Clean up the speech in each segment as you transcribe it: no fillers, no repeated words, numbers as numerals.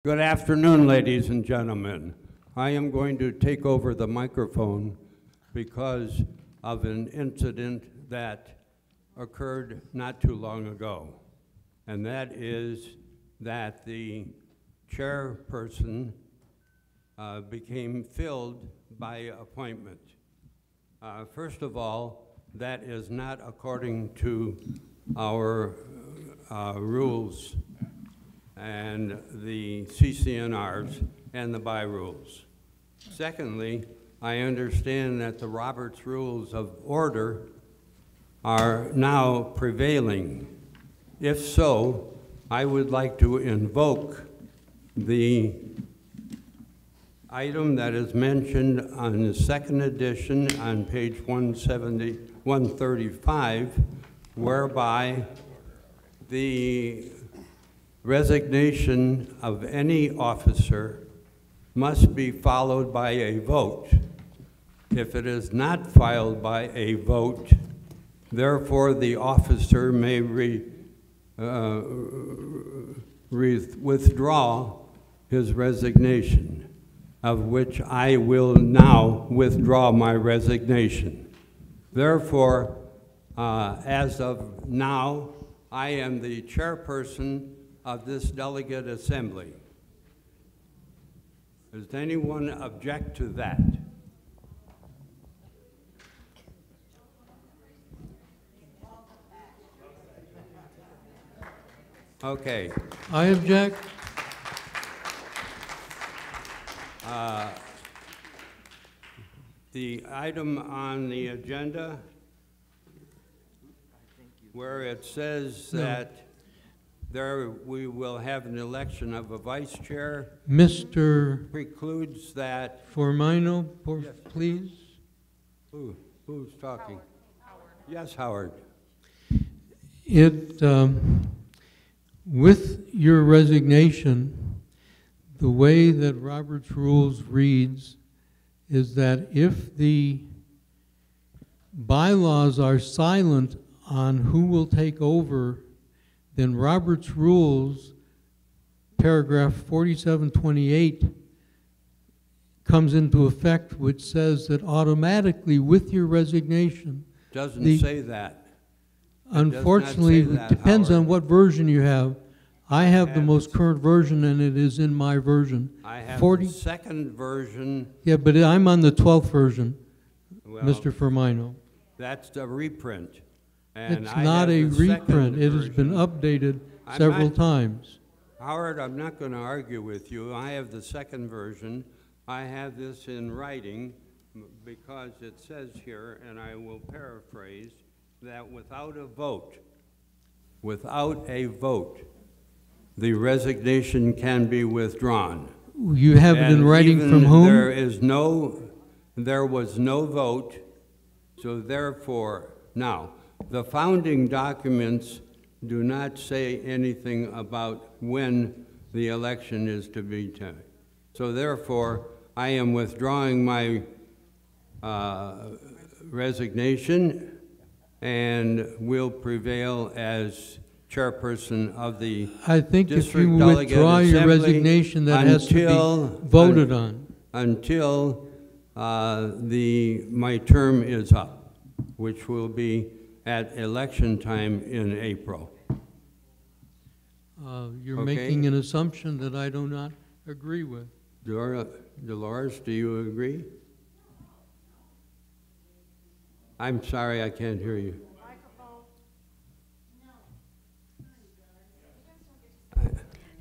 Good afternoon, ladies and gentlemen. I am going to take over the microphone because of an incident that occurred not too long ago. And that is that the chairperson became filled by appointment. First of all, that is not according to our rules and the CCNRs and the by rules. Secondly, I understand that the Roberts Rules of Order are now prevailing. If so, I would like to invoke the item that is mentioned on the second edition on page 135, whereby the resignation of any officer must be followed by a vote. If it is not followed by a vote, therefore the officer may withdraw his resignation, of which I will now withdraw my resignation. Therefore, as of now, I am the chairperson of this delegate assembly. Does anyone object to that? Okay. I object. The item on the agenda where it says that we will have an election of a vice chair. Mr. Precludes that. Formino, Yes. please. Who's talking? Howard. Yes, Howard. With your resignation, the way that Robert's Rules reads is that if the bylaws are silent on who will take over, then Robert's Rules, paragraph 4728, comes into effect, which says that automatically with your resignation... Doesn't say that. Unfortunately, it depends on what version you have. I have the most current version, and it is in my version. I have the second version. Yeah, but I'm on the 12th version, Well, Mr. Firmino. That's the reprint. And It's I not have a the second reprint. It has been version. updated several times. Howard, I'm not going to argue with you. I have the second version. I have this in writing because it says here, and I will paraphrase, that without a vote, the resignation can be withdrawn. You have it in writing from whom? There was no vote, so therefore, now, the founding documents do not say anything about when the election is to be taken. So therefore, I am withdrawing my resignation and will prevail as chairperson of the I think if District you Delegate withdraw your Assembly resignation, that has to be voted on. Until my term is up, which will be at election time in April. You're Okay. making an assumption that I do not agree with. Dolores, do you agree? I'm sorry, I can't hear you.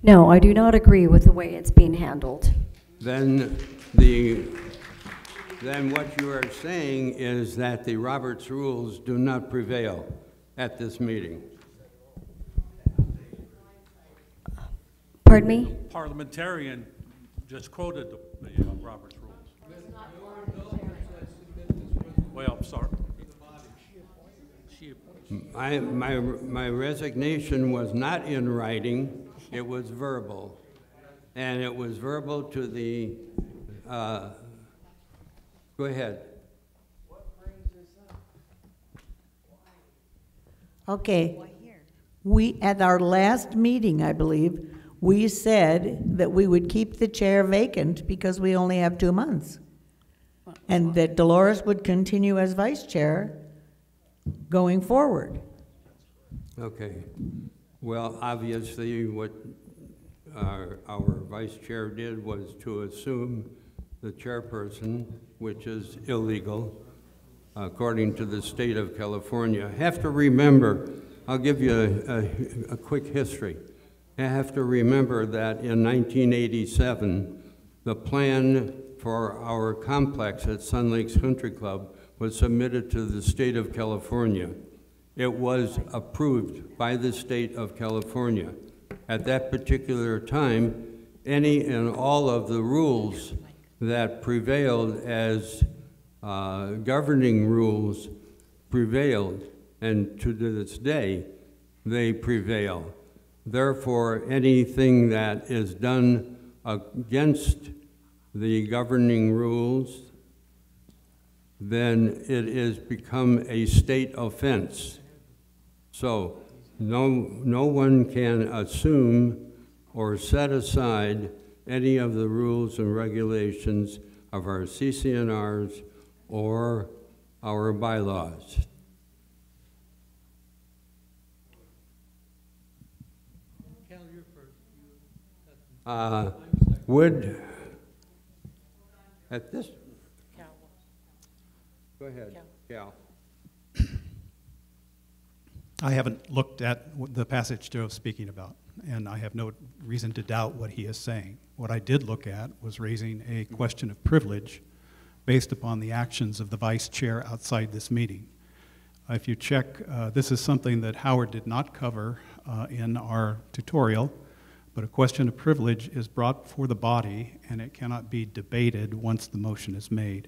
No, I do not agree with the way it's being handled. Then what you are saying is that the Roberts Rules do not prevail at this meeting. Pardon me? Parliamentarian just quoted the Roberts Rules. Well, I'm sorry. My resignation was not in writing, it was verbal. And it was verbal to the, go ahead. What brings this up? Okay. We, at our last meeting, I believe, we said that we would keep the chair vacant because we only have 2 months. And that Dolores would continue as vice chair going forward. Okay. Well, obviously, what our vice chair did was to assume the chairperson, which is illegal, according to the state of California. Have to remember, I'll give you a quick history. You have to remember that in 1987, the plan for our complex at Sun Lakes Country Club was submitted to the state of California. It was approved by the state of California. At that particular time, any and all of the rules that prevailed as governing rules prevailed, and to this day, they prevail. Therefore, anything that is done against the governing rules, then it is become a state offense. So no one can assume or set aside any of the rules and regulations of our CCNRs or our bylaws. Would, at this, go ahead, Cal. I haven't looked at the passage Joe's speaking about, and I have no reason to doubt what he is saying. What I did look at was raising a question of privilege based upon the actions of the vice chair outside this meeting. If you check, this is something that Howard did not cover in our tutorial, but a question of privilege is brought before the body, and it cannot be debated once the motion is made.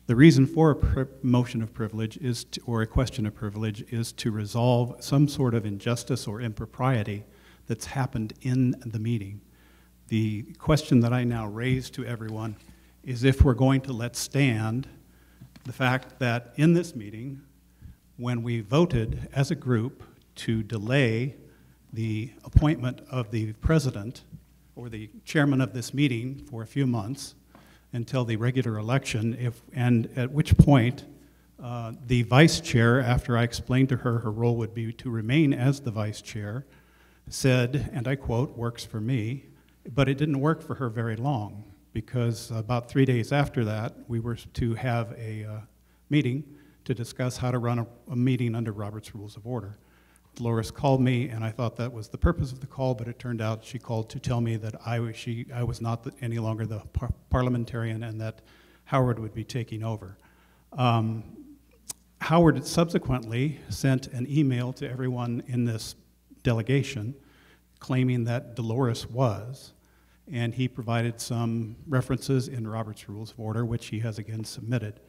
The reason for a motion of privilege is or a question of privilege is to resolve some sort of injustice or impropriety that's happened in the meeting. The question that I now raise to everyone is if we're going to let stand the fact that in this meeting, when we voted as a group to delay the appointment of the president or the chairman of this meeting for a few months until the regular election, and at which point the vice chair, after I explained to her her role would be to remain as the vice chair, said, and I quote, "works for me," but it didn't work for her very long, because about 3 days after that, we were to have a meeting to discuss how to run a meeting under Robert's Rules of Order. Dolores called me, and I thought that was the purpose of the call, but it turned out she called to tell me that I was not any longer the parliamentarian and that Howard would be taking over. Howard subsequently sent an email to everyone in this delegation claiming that Dolores was, and he provided some references in Robert's Rules of Order, which he has again submitted.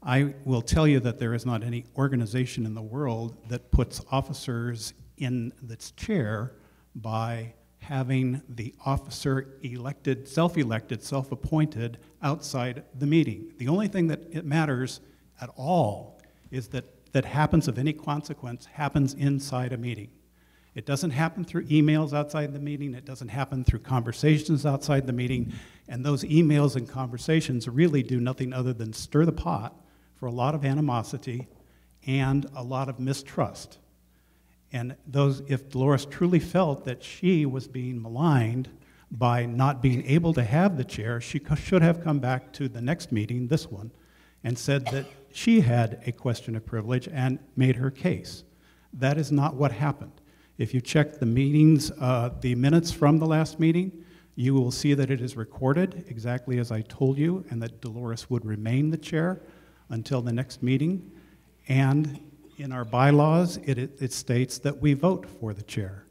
I will tell you that there is not any organization in the world that puts officers in its chair by having the officer elected, self-appointed outside the meeting. The only thing that it matters at all is that happens of any consequence happens inside a meeting. It doesn't happen through emails outside the meeting. It doesn't happen through conversations outside the meeting. And those emails and conversations really do nothing other than stir the pot for a lot of animosity and a lot of mistrust. And if Dolores truly felt that she was being maligned by not being able to have the chair, she should have come back to the next meeting, this one, and said that she had a question of privilege and made her case. That is not what happened. If you check the minutes from the last meeting, you will see that it is recorded exactly as I told you, and that Dolores would remain the chair until the next meeting. And in our bylaws, it states that we vote for the chair.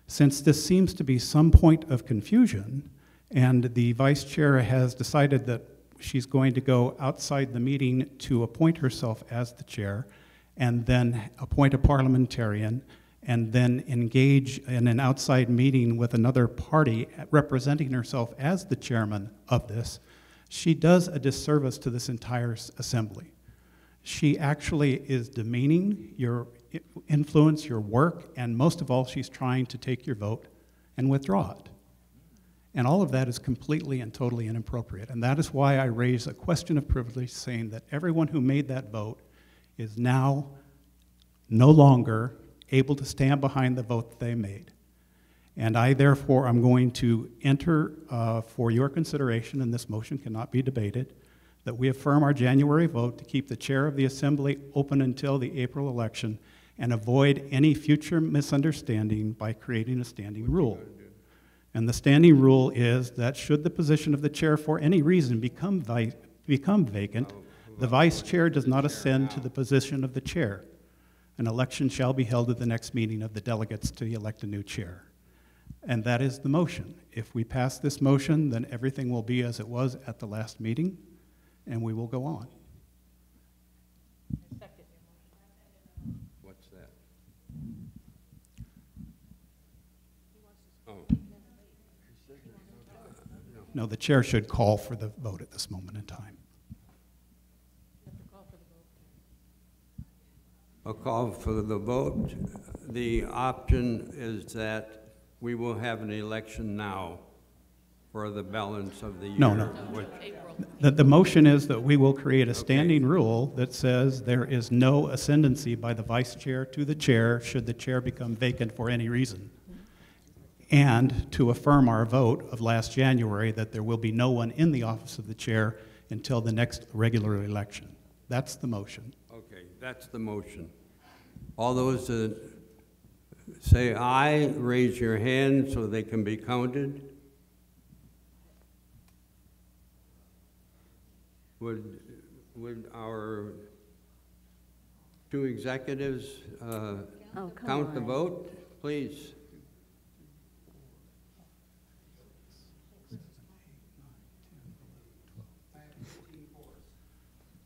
Since this seems to be some point of confusion, and the vice chair has decided that she's going to go outside the meeting to appoint herself as the chair, and then appoint a parliamentarian, and then engage in an outside meeting with another party representing herself as the chairman of this, she does a disservice to this entire assembly. She actually is demeaning your influence, your work, and most of all, she's trying to take your vote and withdraw it. And all of that is completely and totally inappropriate. And that is why I raise a question of privilege, saying that everyone who made that vote is now no longer able to stand behind the vote that they made. And I, therefore, am going to enter for your consideration, and this motion cannot be debated, that we affirm our January vote to keep the chair of the Assembly open until the April election and avoid any future misunderstanding by creating a standing rule. And the standing rule is that should the position of the chair for any reason become vacant, the vice chair does not ascend to the position of the chair. An election shall be held at the next meeting of the delegates to elect a new chair. And that is the motion. If we pass this motion, then everything will be as it was at the last meeting, and we will go on. What's that? Oh. No, the chair should call for the vote at this moment in time. A call for the vote. The option is that we will have an election now for the balance of the year. No. The motion is that we will create a standing rule that says there is no ascendancy by the vice chair to the chair should the chair become vacant for any reason. And to affirm our vote of last January that there will be no one in the office of the chair until the next regular election. That's the motion. Okay, that's the motion. All those that say aye, raise your hand so they can be counted. Would our two executives count the vote, please?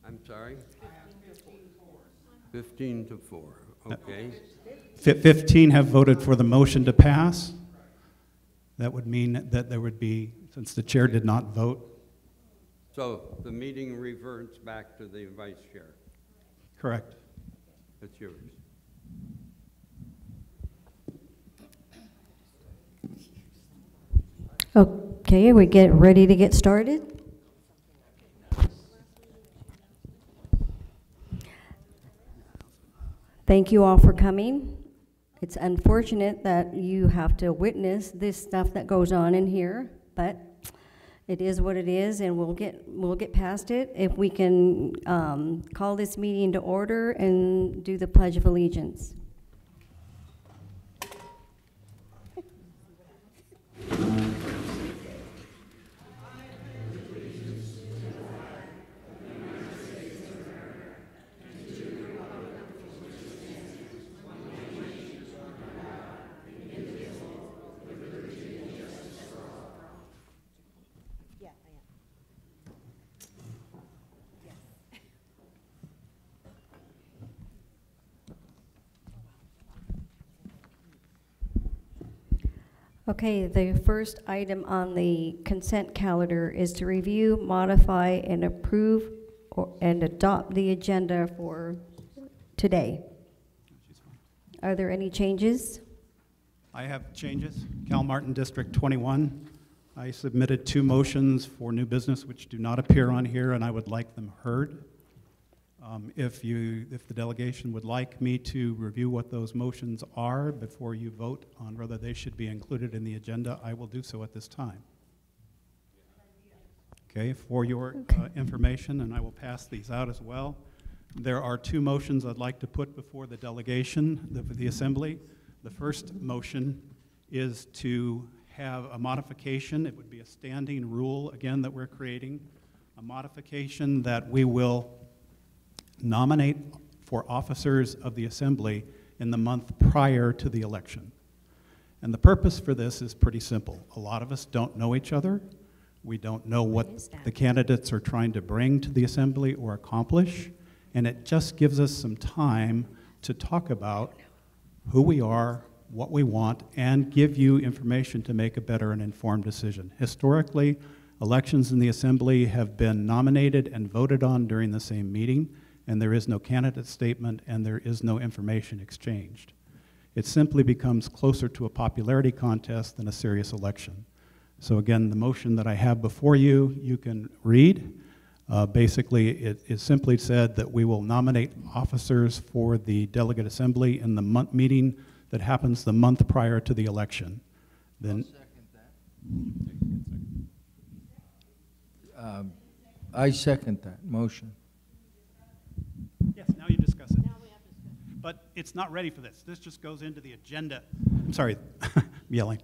I'm sorry? 15 to 4, okay. 15 have voted for the motion to pass. That would mean that there would be, since the chair did not vote. So the meeting reverts back to the vice chair. Correct. It's yours. Okay, we get ready to get started. Thank you all for coming. It's unfortunate that you have to witness this stuff that goes on in here, but it is what it is, and we'll get past it if we can call this meeting to order and do the Pledge of Allegiance. Okay, the first item on the consent calendar is to review, modify, and approve and adopt the agenda for today. Are there any changes? I have changes. Cal Martin District 21. I submitted 2 motions for new business which do not appear on here, and I would like them heard. If the delegation would like me to review what those motions are before you vote on whether they should be included in the agenda, I will do so at this time. Okay, for your information, and I will pass these out as well. There are 2 motions I'd like to put before the delegation, the Assembly. The first motion is to have a modification. It would be a standing rule, again, that we're creating. A modification that we will nominate for officers of the Assembly in the month prior to the election. And the purpose for this is pretty simple. A lot of us don't know each other. We don't know what the candidates are trying to bring to the Assembly or accomplish, and it just gives us some time to talk about who we are, what we want, and give you information to make a better and informed decision. Historically, elections in the Assembly have been nominated and voted on during the same meeting, and there is no candidate statement and there is no information exchanged. It simply becomes closer to a popularity contest than a serious election. So again, the motion that I have before you, you can read. Basically, it simply said that we will nominate officers for the delegate assembly in the meeting that happens the month prior to the election. Then, I second that motion. yes, now you discuss it. But it's not ready for this. This just goes into the agenda. I'm sorry, yelling.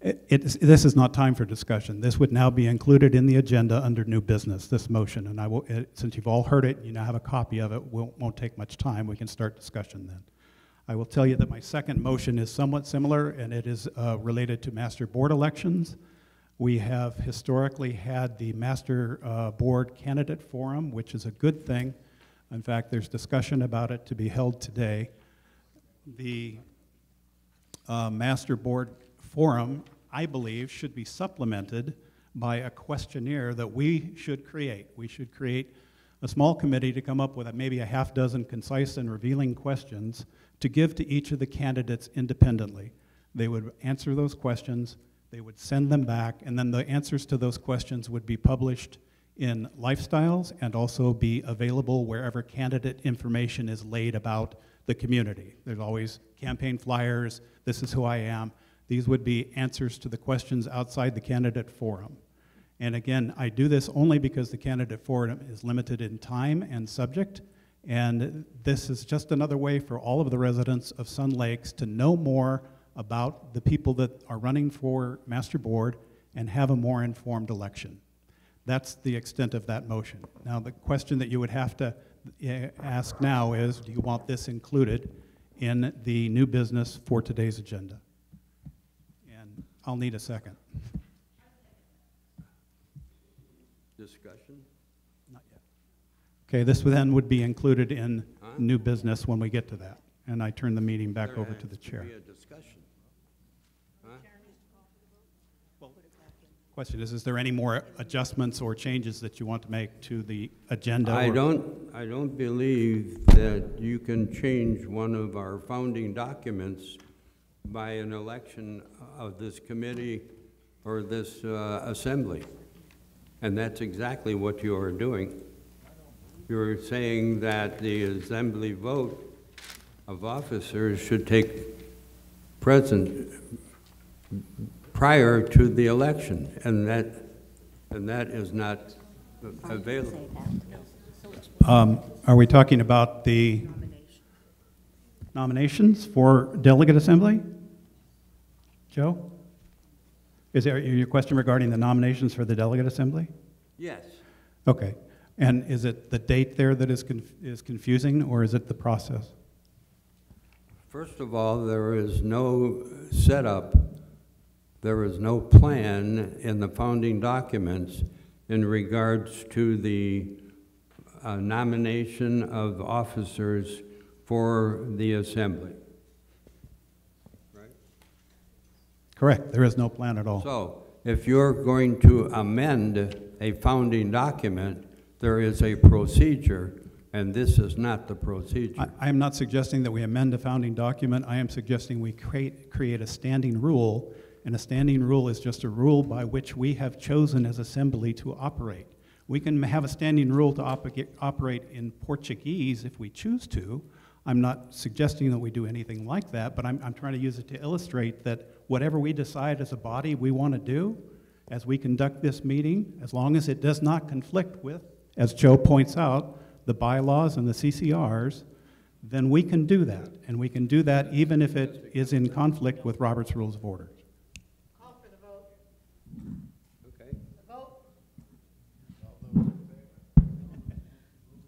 This is not time for discussion. This would now be included in the agenda under new business, this motion. And I will, since you've all heard it, you now have a copy of it, won't take much time. We can start discussion then. I will tell you that my second motion is somewhat similar, and it is related to master board elections. We have historically had the master board candidate forum, which is a good thing. In fact, there's discussion about it to be held today. The master board forum, I believe, should be supplemented by a questionnaire that we should create. We should create a small committee to come up with maybe a half dozen concise and revealing questions to give to each of the candidates independently. They would answer those questions, they would send them back, and then the answers to those questions would be published in Lifestyles and also be available wherever candidate information is laid about the community. There's always campaign flyers, this is who I am. These would be answers to the questions outside the candidate forum. And again, I do this only because the candidate forum is limited in time and subject, and this is just another way for all of the residents of Sun Lakes to know more about the people that are running for master board and have a more informed election. That's the extent of that motion. Now, the question that you would have to ask now is, do you want this included in the new business for today's agenda? And I'll need a second. Discussion? Not yet. Okay, this then would be included in new business when we get to that. And I turn the meeting back over to the chair. There has to be a discussion. Question is there any more adjustments or changes that you want to make to the agenda? I don't believe that you can change one of our founding documents by an election of this committee or this assembly. And that's exactly what you are doing. You're saying that the assembly vote of officers should take prior to the election, and that is not available. Are we talking about the nominations for delegate assembly? Joe? Is there your question regarding the nominations for the delegate assembly? Yes. Okay. And is it the date there that is confusing, or is it the process? First of all, there is no setup. There is no plan in the founding documents in regards to the nomination of officers for the assembly. Right? Correct. There is no plan at all. So, if you're going to amend a founding document, there is a procedure, and this is not the procedure. I am not suggesting that we amend a founding document. I am suggesting we create a standing rule. And a standing rule is just a rule by which we have chosen as assembly to operate. We can have a standing rule to operate in Portuguese if we choose to. I'm not suggesting that we do anything like that, but I'm trying to use it to illustrate that whatever we decide as a body we want to do as we conduct this meeting, as long as it does not conflict with, as Joe points out, the bylaws and the CCRs, then we can do that. And we can do that even if it is in conflict with Robert's Rules of Order.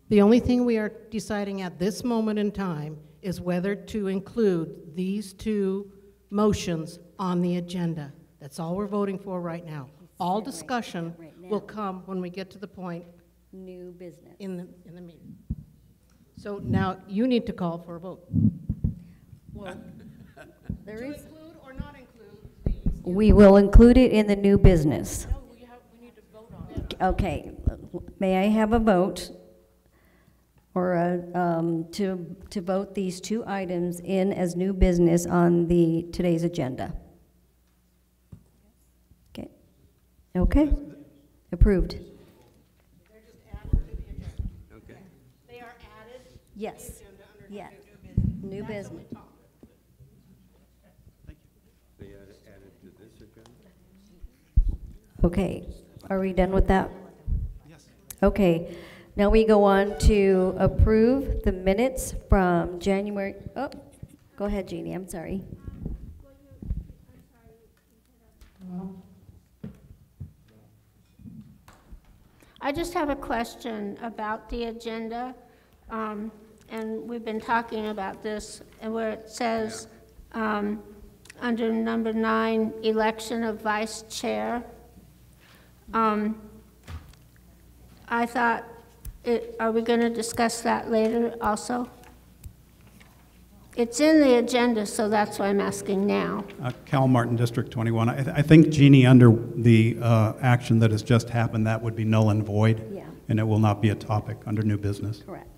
The only thing we are deciding at this moment in time is whether to include these two motions on the agenda. That's all we're voting for right now. All discussion will come when we get to the point New business. in the meeting. So now you need to call for a vote. Well, there To is, include or not include these? we will include it in the new business. No, we need to vote on it. Okay, may I have a vote or to vote these two items in as new business on today's agenda? Okay, Okay, approved. Okay. They are added Yes, yes. New business. They added to this agenda? Okay, are we done with that? Yes. Okay, now we go on to approve the minutes from January, oh, go ahead, Jeannie, I'm sorry. I just have a question about the agenda, and we've been talking about this, and where it says, under number 9, election of vice chair. I thought, are we going to discuss that later also? It's in the agenda, so that's why I'm asking now. Cal Martin, District 21. I think, Jeannie, under the action that has just happened, that would be null and void. Yeah. And it will not be a topic under new business. Correct.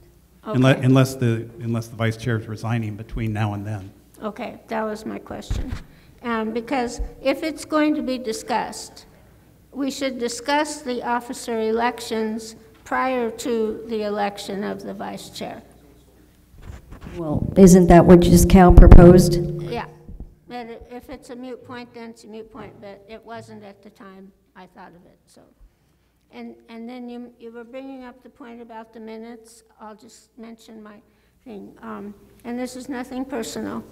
Okay. Unless the vice chair is resigning between now and then. Okay, that was my question. Because if it's going to be discussed, we should discuss the officer elections prior to the election of the vice chair. Well, isn't that what just Cal proposed? Yeah, and if it's a moot point, then it's a moot point, but it wasn't at the time I thought of it, so. And then you were bringing up the point about the minutes. I'll just mention my thing. And this is nothing personal.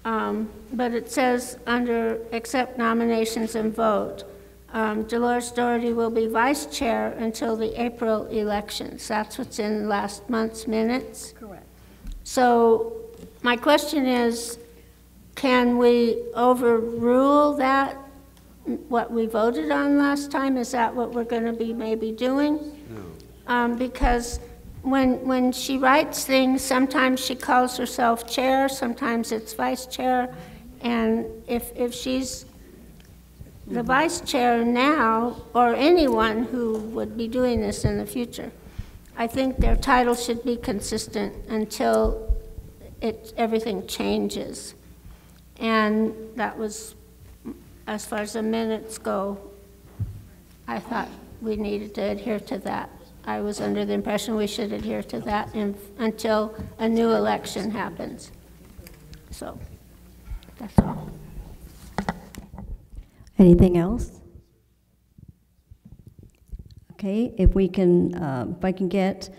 But it says under accept nominations and vote, Dolores Doherty will be vice chair until the April elections. That's what's in last month's minutes. Correct. So my question is, can we overrule that, what we voted on last time? Is that what we're going to be maybe doing? No. Because when she writes things, sometimes she calls herself chair, sometimes it's vice chair, and if she's the vice chair now, or anyone who would be doing this in the future, I think their title should be consistent until everything changes. And that was, as far as the minutes go, I thought we needed to adhere to that. I was under the impression we should adhere to that until a new election happens. So, that's all. Anything else? Okay, if we can, if I can get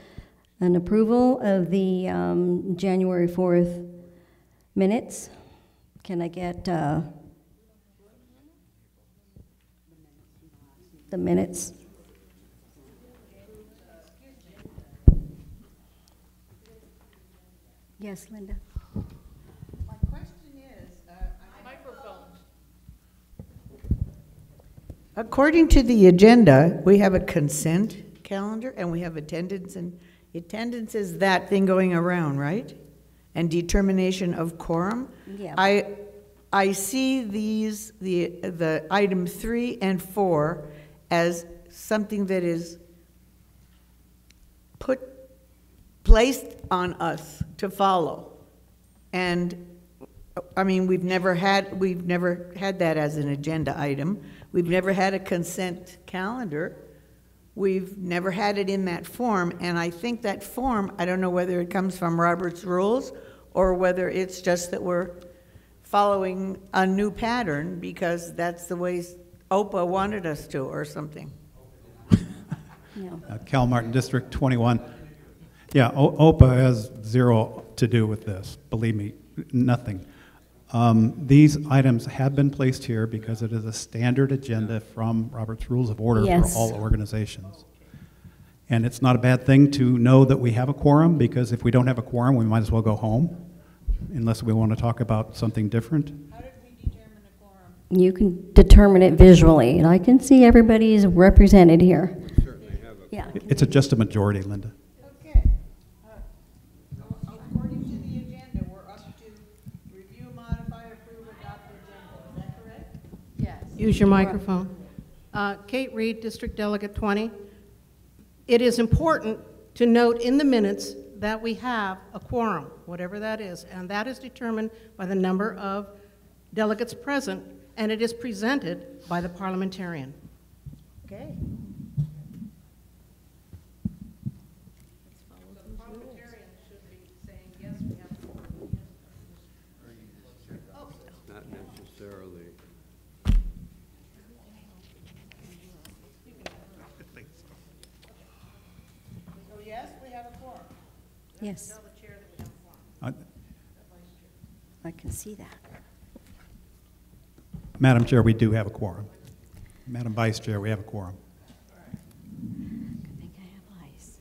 an approval of the January 4th minutes, can I get the minutes? Yes, Linda. My question is, according to the agenda, we have a consent calendar and we have attendance, and attendance is that thing going around, right? And determination of quorum. Yeah. I see these, the item 3 and 4 as something that is placed on us to follow. And I mean, we've never had that as an agenda item. We've never had a consent calendar. We've never had it in that form, and I think that form, I don't know whether it comes from Robert's rules or whether it's just that we're following a new pattern because that's the way OPA wanted us to or something. No. Cal Martin, District 21. Yeah, OPA has zero to do with this. Believe me, nothing. These items have been placed here because it is a standard agenda from Robert's Rules of Order Yes. for all organizations. And it's not a bad thing to know that we have a quorum, because if we don't have a quorum, we might as well go home, unless we want to talk about something different. How did we determine a quorum? You can determine it visually, and I can see everybody is represented here. Certainly have a. Yeah. It's just a majority, Linda. Okay. According to the agenda, we're up to review, modify, approve, adopt the agenda. Is that correct? Yes. Use your microphone. Kate Reed, District Delegate 20. It is important to note in the minutes that we have a quorum, whatever that is, and that is determined by the number of delegates present, and it is presented by the parliamentarian. Okay. Not necessarily. So yes, we have a quorum. Yes, Uh, I can see that. Madam Chair, we do have a quorum. Madam Vice Chair, we have a quorum. Good thing I have eyes.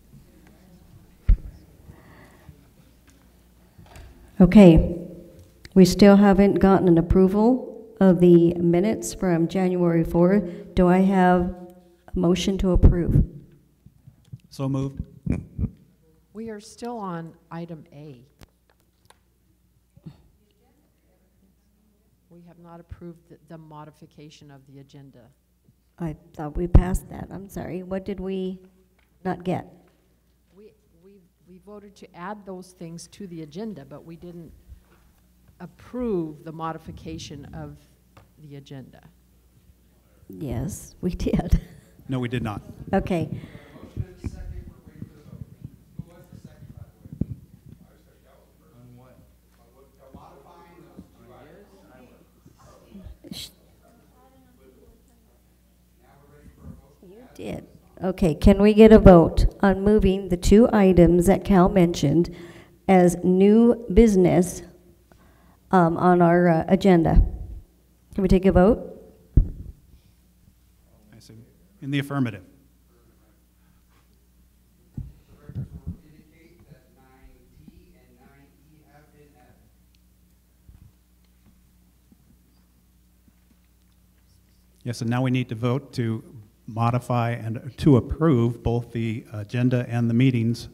Okay, we still haven't gotten an approval of the minutes from January 4th. Do I have a motion to approve? So moved. We are still on item A. We have not approved the modification of the agenda. I thought we passed that. I'm sorry. What did we not get? We voted to add those things to the agenda, but we didn't approve the modification of the agenda. Yes, we did. No, we did not. Okay. You did. Okay, can we get a vote on moving the two items that Cal mentioned as new business on our agenda? Can we take a vote? I see. In the affirmative. Yes, and now we need to vote to modify and to approve both the agenda and the meetings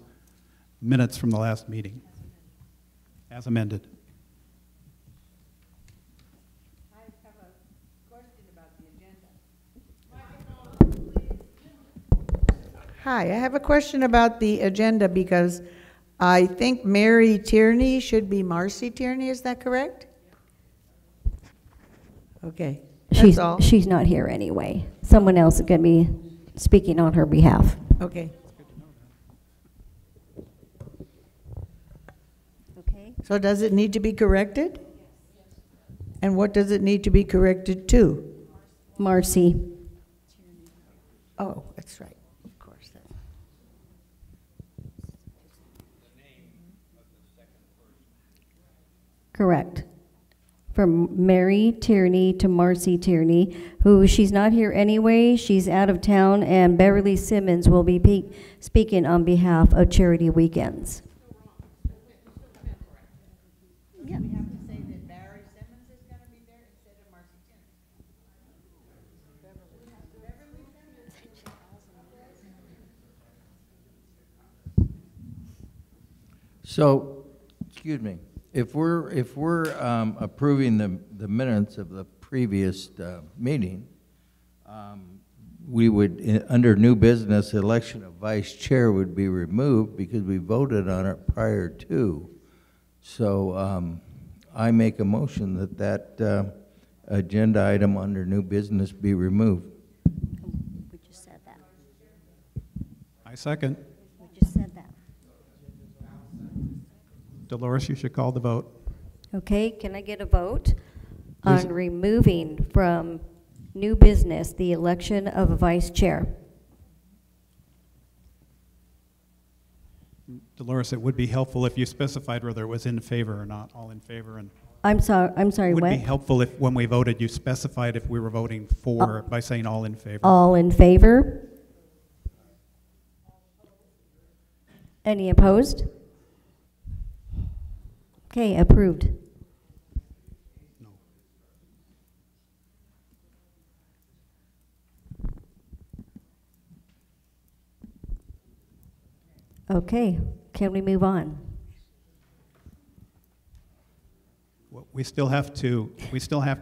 minutes from the last meeting, as amended. I have a question about the agenda. Hi, I have a question about the agenda because I think Mary Tierney should be Marcy Tierney, is that correct? Okay, that's all. She's not here anyway. Someone else is going to be speaking on her behalf. Okay, Okay. so does it need to be corrected? And what does it need to be corrected to? Marcy. Oh, that's right, of course. Correct. From Mary Tierney to Marcy Tierney, who she's not here anyway. She's out of town, and Beverly Simmons will be speaking on behalf of Charity Weekends. Yeah. We have to say that Barry Simmons is going to be there instead of Marcy Tierney. So, excuse me, if we're approving the minutes of the previous meeting, we would, under new business, election of vice chair would be removed because we voted on it prior to. So I make a motion that agenda item under new business be removed. We just said that. I second. We just said that. Dolores, you should call the vote. Okay, can I get a vote Please. on removing from new business the election of a vice chair? Dolores, it would be helpful if you specified whether it was in favor or not, all in favor. And I'm sorry, it would what? be helpful if, when we voted, you specified if we were voting for by saying all in favor. All in favor? Any opposed? Okay, approved. No. Okay, can we move on? Well, we still have to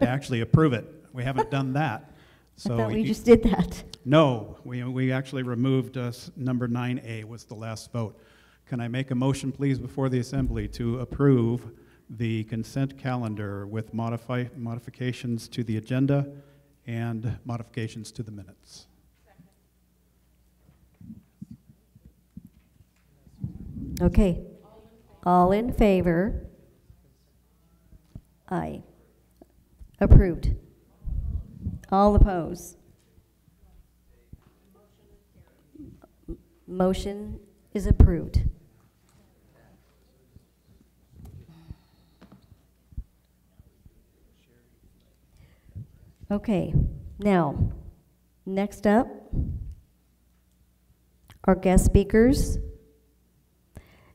actually approve it. We haven't done that. So I thought we you- just did that. No, we actually removed number 9A was the last vote. Can I make a motion, please, before the assembly to approve the consent calendar with modifications to the agenda and modifications to the minutes? Okay. All in favor? Aye. Approved. All opposed? Motion is approved. Okay, now, next up, our guest speakers.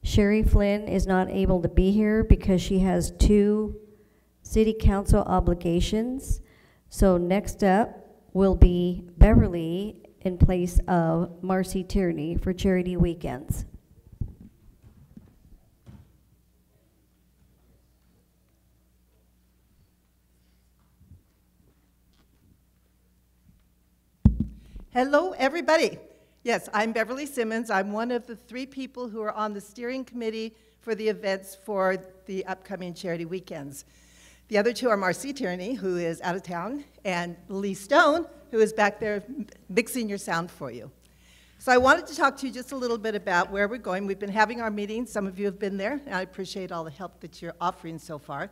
Sherry Flynn is not able to be here because she has 2 city council obligations. So next up will be Beverly in place of Marcy Tierney for Charity Weekends. Hello, everybody. Yes, I'm Beverly Simmons. I'm one of the 3 people who are on the steering committee for the events for the upcoming charity weekends. The other 2 are Marcy Tierney, who is out of town, and Lee Stone, who is back there mixing your sound for you. So I wanted to talk to you just a little bit about where we're going. We've been having our meetings. Some of you have been there, and I appreciate all the help that you're offering so far.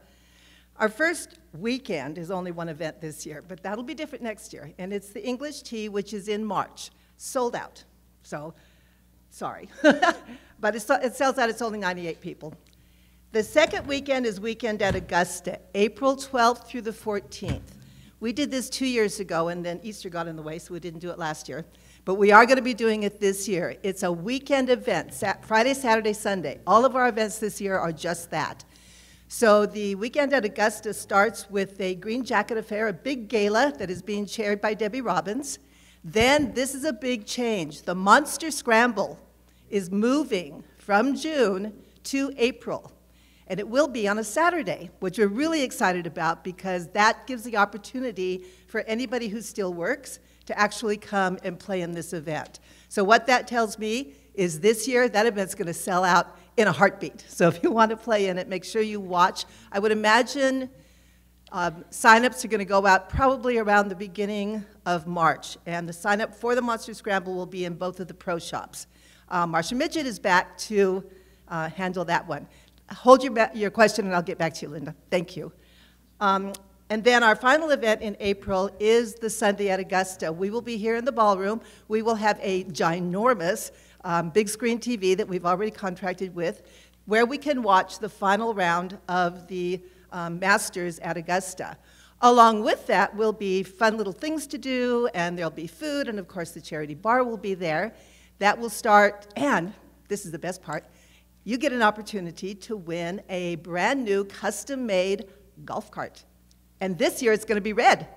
Our first weekend is only one event this year, but that'll be different next year, and it's the English Tea, which is in March. Sold out, so sorry. But it sells out, it's only 98 people. The second weekend is Weekend at Augusta, April 12th through the 14th. We did this 2 years ago, and then Easter got in the way, so we didn't do it last year. But we are going to be doing it this year. It's a weekend event, Friday, Saturday, Sunday. All of our events this year are just that. So the Weekend at Augusta starts with a green jacket affair, a big gala that is being chaired by Debbie Robbins. Then this is a big change. The Monster Scramble is moving from June to April. And it will be on a Saturday, which we're really excited about because that gives the opportunity for anybody who still works to actually come and play in this event. So what that tells me is this year, that event's going to sell out in a heartbeat. So if you want to play in it, make sure you watch. I would imagine sign-ups are going to go out probably around the beginning of March. And the sign-up for the Monster Scramble will be in both of the pro shops. Marcia Midget is back to handle that one. Hold your question, and I'll get back to you, Linda. Thank you. And then our final event in April is the Sunday at Augusta. We will be here in the ballroom. We will have a ginormous big screen TV that we've already contracted with, where we can watch the final round of the Masters at Augusta. Along with that will be fun little things to do, and there'll be food, and of course the charity bar will be there. That will start, and this is the best part, you get an opportunity to win a brand new custom-made golf cart. And this year it's going to be red.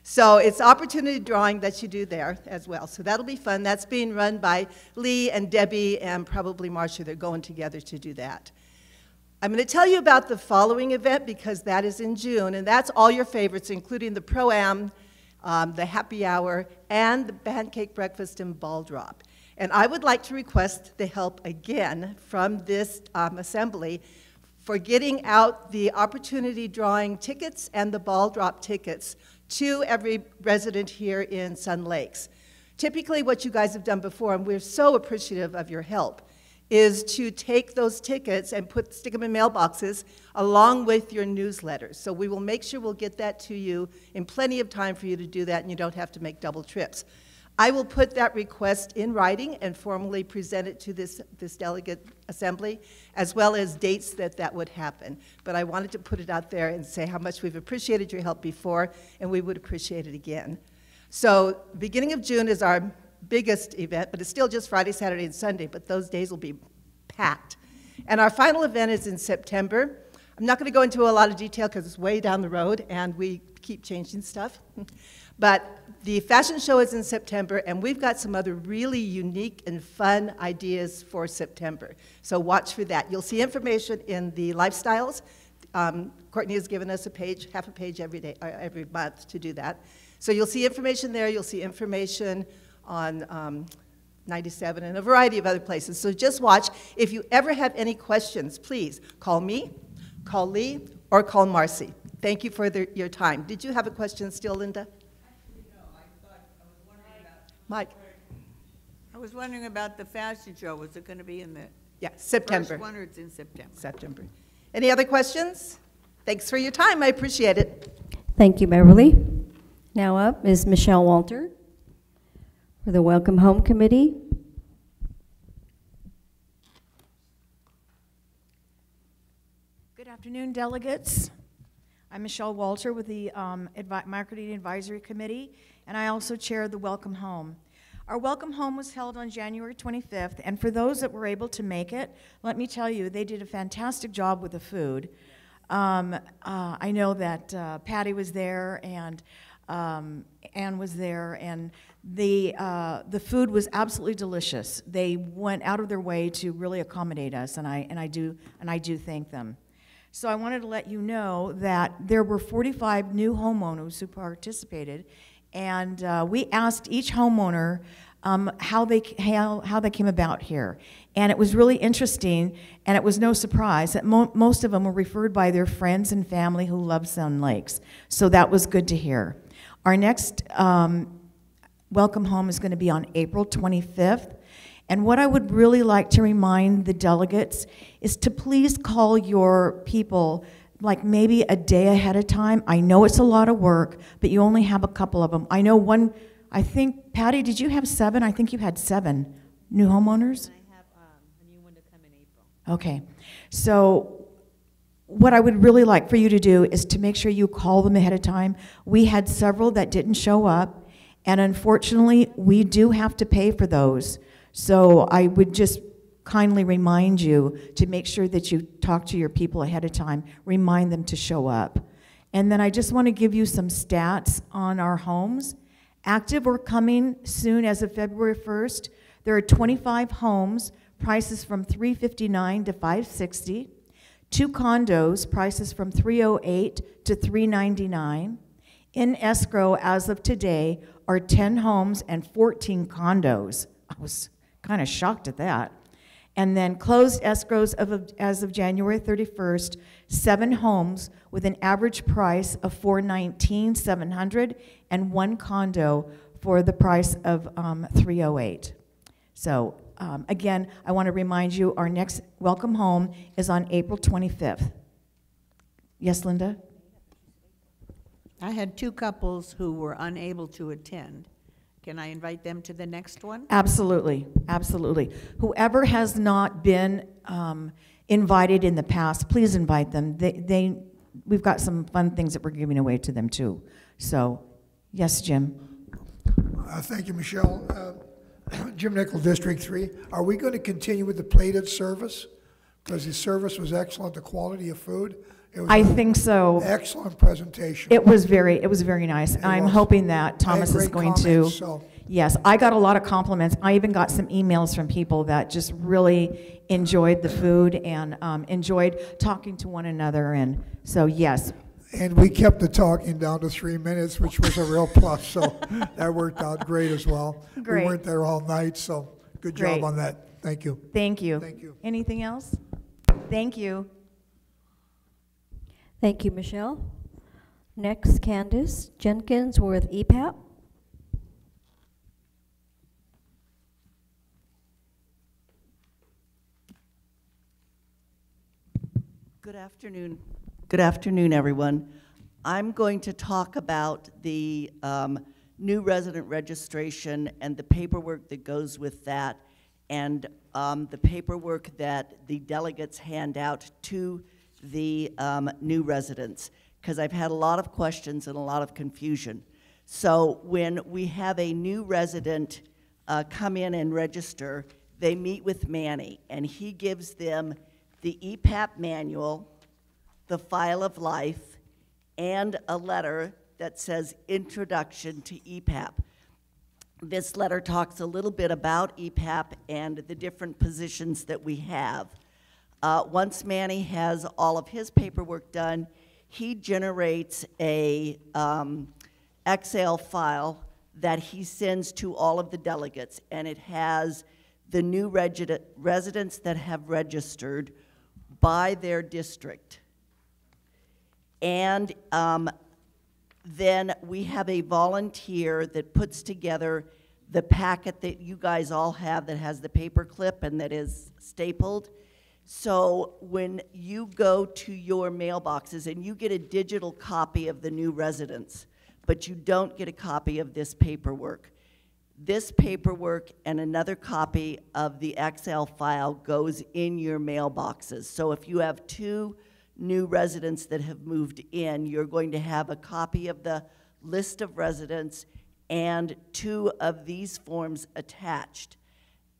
So it's opportunity drawing that you do there as well. So that'll be fun. That's being run by Lee and Debbie and probably Marcia. They're going together to do that. I'm going to tell you about the following event because that is in June, and that's all your favorites, including the Pro-Am, the happy hour, and the pancake breakfast and ball drop. And I would like to request the help again from this assembly for getting out the opportunity drawing tickets and the ball drop tickets to every resident here in Sun Lakes. Typically what you guys have done before, and we're so appreciative of your help, is to take those tickets and stick them in mailboxes along with your newsletters. So we will make sure we'll get that to you in plenty of time for you to do that, and you don't have to make double trips. I will put that request in writing and formally present it to this delegate assembly, as well as dates that would happen. But I wanted to put it out there and say how much we've appreciated your help before, and we would appreciate it again. So beginning of June is our biggest event, but it's still just Friday, Saturday, and Sunday, but those days will be packed. And our final event is in September. I'm not going to go into a lot of detail because it's way down the road, and we keep changing stuff. But the fashion show is in September, and we've got some other really unique and fun ideas for September. So watch for that. You'll see information in the lifestyles. Courtney has given us a page, half a page every month to do that. So you'll see information there. You'll see information on 97 and a variety of other places. So just watch. If you ever have any questions, please call me, call Lee, or call Marcy. Thank you for your time. Did you have a question still, Linda? Mike. I was wondering about the fashion show. Was it going to be in the Yeah, September. First one, or it's in September? September. Any other questions? Thanks for your time. I appreciate it. Thank you, Beverly. Now up is Michelle Walter for the Welcome Home Committee. Good afternoon, delegates. I'm Michelle Walter with the Marketing Advisory Committee, and I also chair the Welcome Home. Our Welcome Home was held on January 25th, and for those that were able to make it, let me tell you, they did a fantastic job with the food. I know that Patty was there, and Ann was there, and the food was absolutely delicious. They went out of their way to really accommodate us, and I do thank them. So I wanted to let you know that there were 45 new homeowners who participated, and we asked each homeowner how they came about here. And it was really interesting, and it was no surprise that most of them were referred by their friends and family who love Sun Lakes. So that was good to hear. Our next Welcome Home is going to be on April 25th. And what I would really like to remind the delegates is to please call your people like maybe a day ahead of time. I know it's a lot of work, but you only have a couple of them. I know one, I think, Patty, did you have 7? I think you had 7 new homeowners? I have a new one to come in April. Okay. So what I would really like for you to do is to make sure you call them ahead of time. We had several that didn't show up, and unfortunately, we do have to pay for those. So I would just kindly remind you to make sure that you talk to your people ahead of time, remind them to show up. And then I just want to give you some stats on our homes. Active or coming soon as of February 1st, there are 25 homes, prices from $359 to $560. 2 condos, prices from $308 to $399. In escrow as of today are 10 homes and 14 condos. I was kind of shocked at that. And then closed escrows as of January 31st, 7 homes with an average price of $419,700 and 1 condo for the price of $308. So again, I want to remind you our next Welcome Home is on April 25th. Yes, Linda? I had 2 couples who were unable to attend. Can I invite them to the next one? Absolutely, absolutely. Whoever has not been invited in the past, please invite them. We've got some fun things that we're giving away to them too. So, yes, Jim. Thank you, Michelle. Jim Nickel, District 3. Are we going to continue with the plated service? Because the service was excellent, the quality of food. It was I think so. Excellent presentation. It was very nice. I'm hoping that Thomas is going to. So. Yes, I got a lot of compliments. I even got some emails from people that just really enjoyed the food and enjoyed talking to one another. And so, yes. And we kept the talking down to 3 minutes, which was a real plus. So that worked out great as well. Great. We weren't there all night, so good job on that. Thank you. Thank you. Thank you. Anything else? Thank you. Thank you, Michelle. Next, Candace Jenkins with EPAP. Good afternoon. Good afternoon, everyone. I'm going to talk about the new resident registration and the paperwork that goes with that, and the paperwork that the delegates hand out to the new residents, because I've had a lot of questions and a lot of confusion. So when we have a new resident come in and register, they meet with Manny, and he gives them the EPAP manual, the file of life, and a letter that says Introduction to EPAP. This letter talks a little bit about EPAP and the different positions that we have. Once Manny has all of his paperwork done, he generates a Excel file that he sends to all of the delegates, and it has the new residents that have registered by their district. And then we have a volunteer that puts together the packet that you guys all have that has the paper clip and that is stapled. So when you go to your mailboxes and you get a digital copy of the new residence, but you don't get a copy of this paperwork and another copy of the Excel file goes in your mailboxes. So if you have 2 new residents that have moved in, you're going to have a copy of the list of residents and 2 of these forms attached.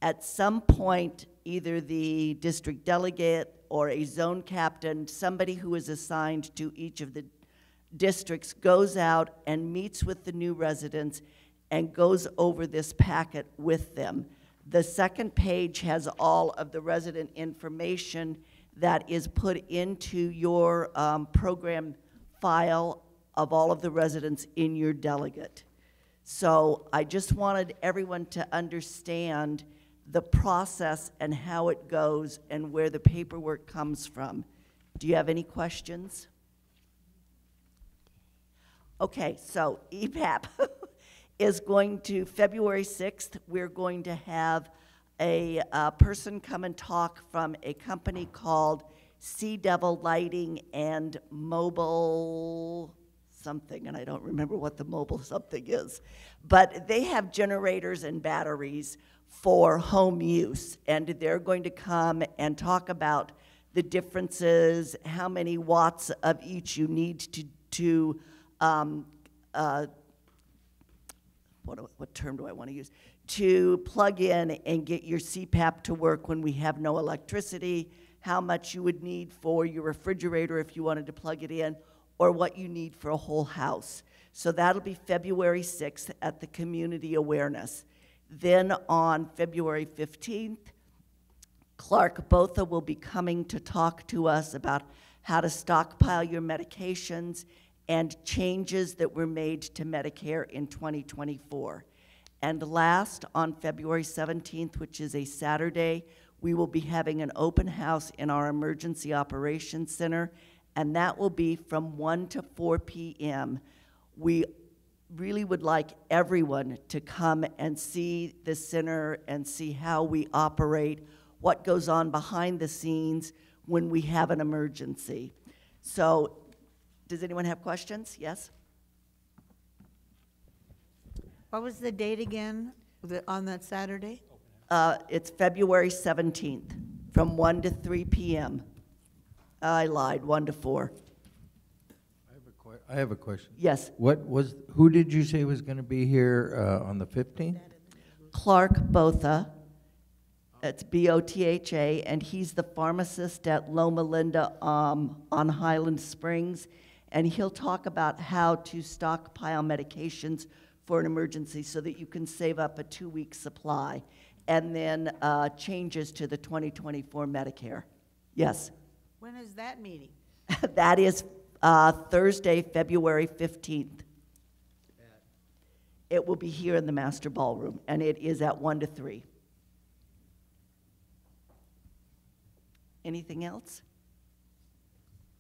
At some point, either the district delegate or a zone captain, somebody who is assigned to each of the districts, goes out and meets with the new residents and goes over this packet with them. The second page has all of the resident information that is put into your program file of all of the residents in your delegate. So I just wanted everyone to understand the process and how it goes and where the paperwork comes from. Do you have any questions? Okay, so EPAP is going to, February 6th, we're going to have a person come and talk from a company called Sea Devil Lighting and Mobile something, and I don't remember what the mobile something is. But they have generators and batteries for home use, and they're going to come and talk about the differences, how many watts of each you need to what term do I want to use? To plug in and get your CPAP to work when we have no electricity, how much you would need for your refrigerator if you wanted to plug it in, or what you need for a whole house. So that'll be February 6th at the Community Awareness. Then on February 15th, Clark Botha will be coming to talk to us about how to stockpile your medications and changes that were made to Medicare in 2024. And last, on February 17th, which is a Saturday, we will be having an open house in our Emergency Operations Center, and that will be from 1 to 4 p.m. We really would like everyone to come and see the center and see how we operate, what goes on behind the scenes when we have an emergency. So, does anyone have questions? Yes? What was the date again on that Saturday? It's February 17th, from 1 to 3 p.m. I lied, 1 to 4. I have a question. Yes. Who did you say was going to be here on the 15th? Clark Botha. It's B-O-T-H-A, and he's the pharmacist at Loma Linda on Highland Springs, and he'll talk about how to stockpile medications for an emergency so that you can save up a 2-week supply, and then changes to the 2024 Medicare. Yes? When is that meeting? That is Thursday, February 15th. It will be here in the Master Ballroom, and it is at 1 to 3. Anything else?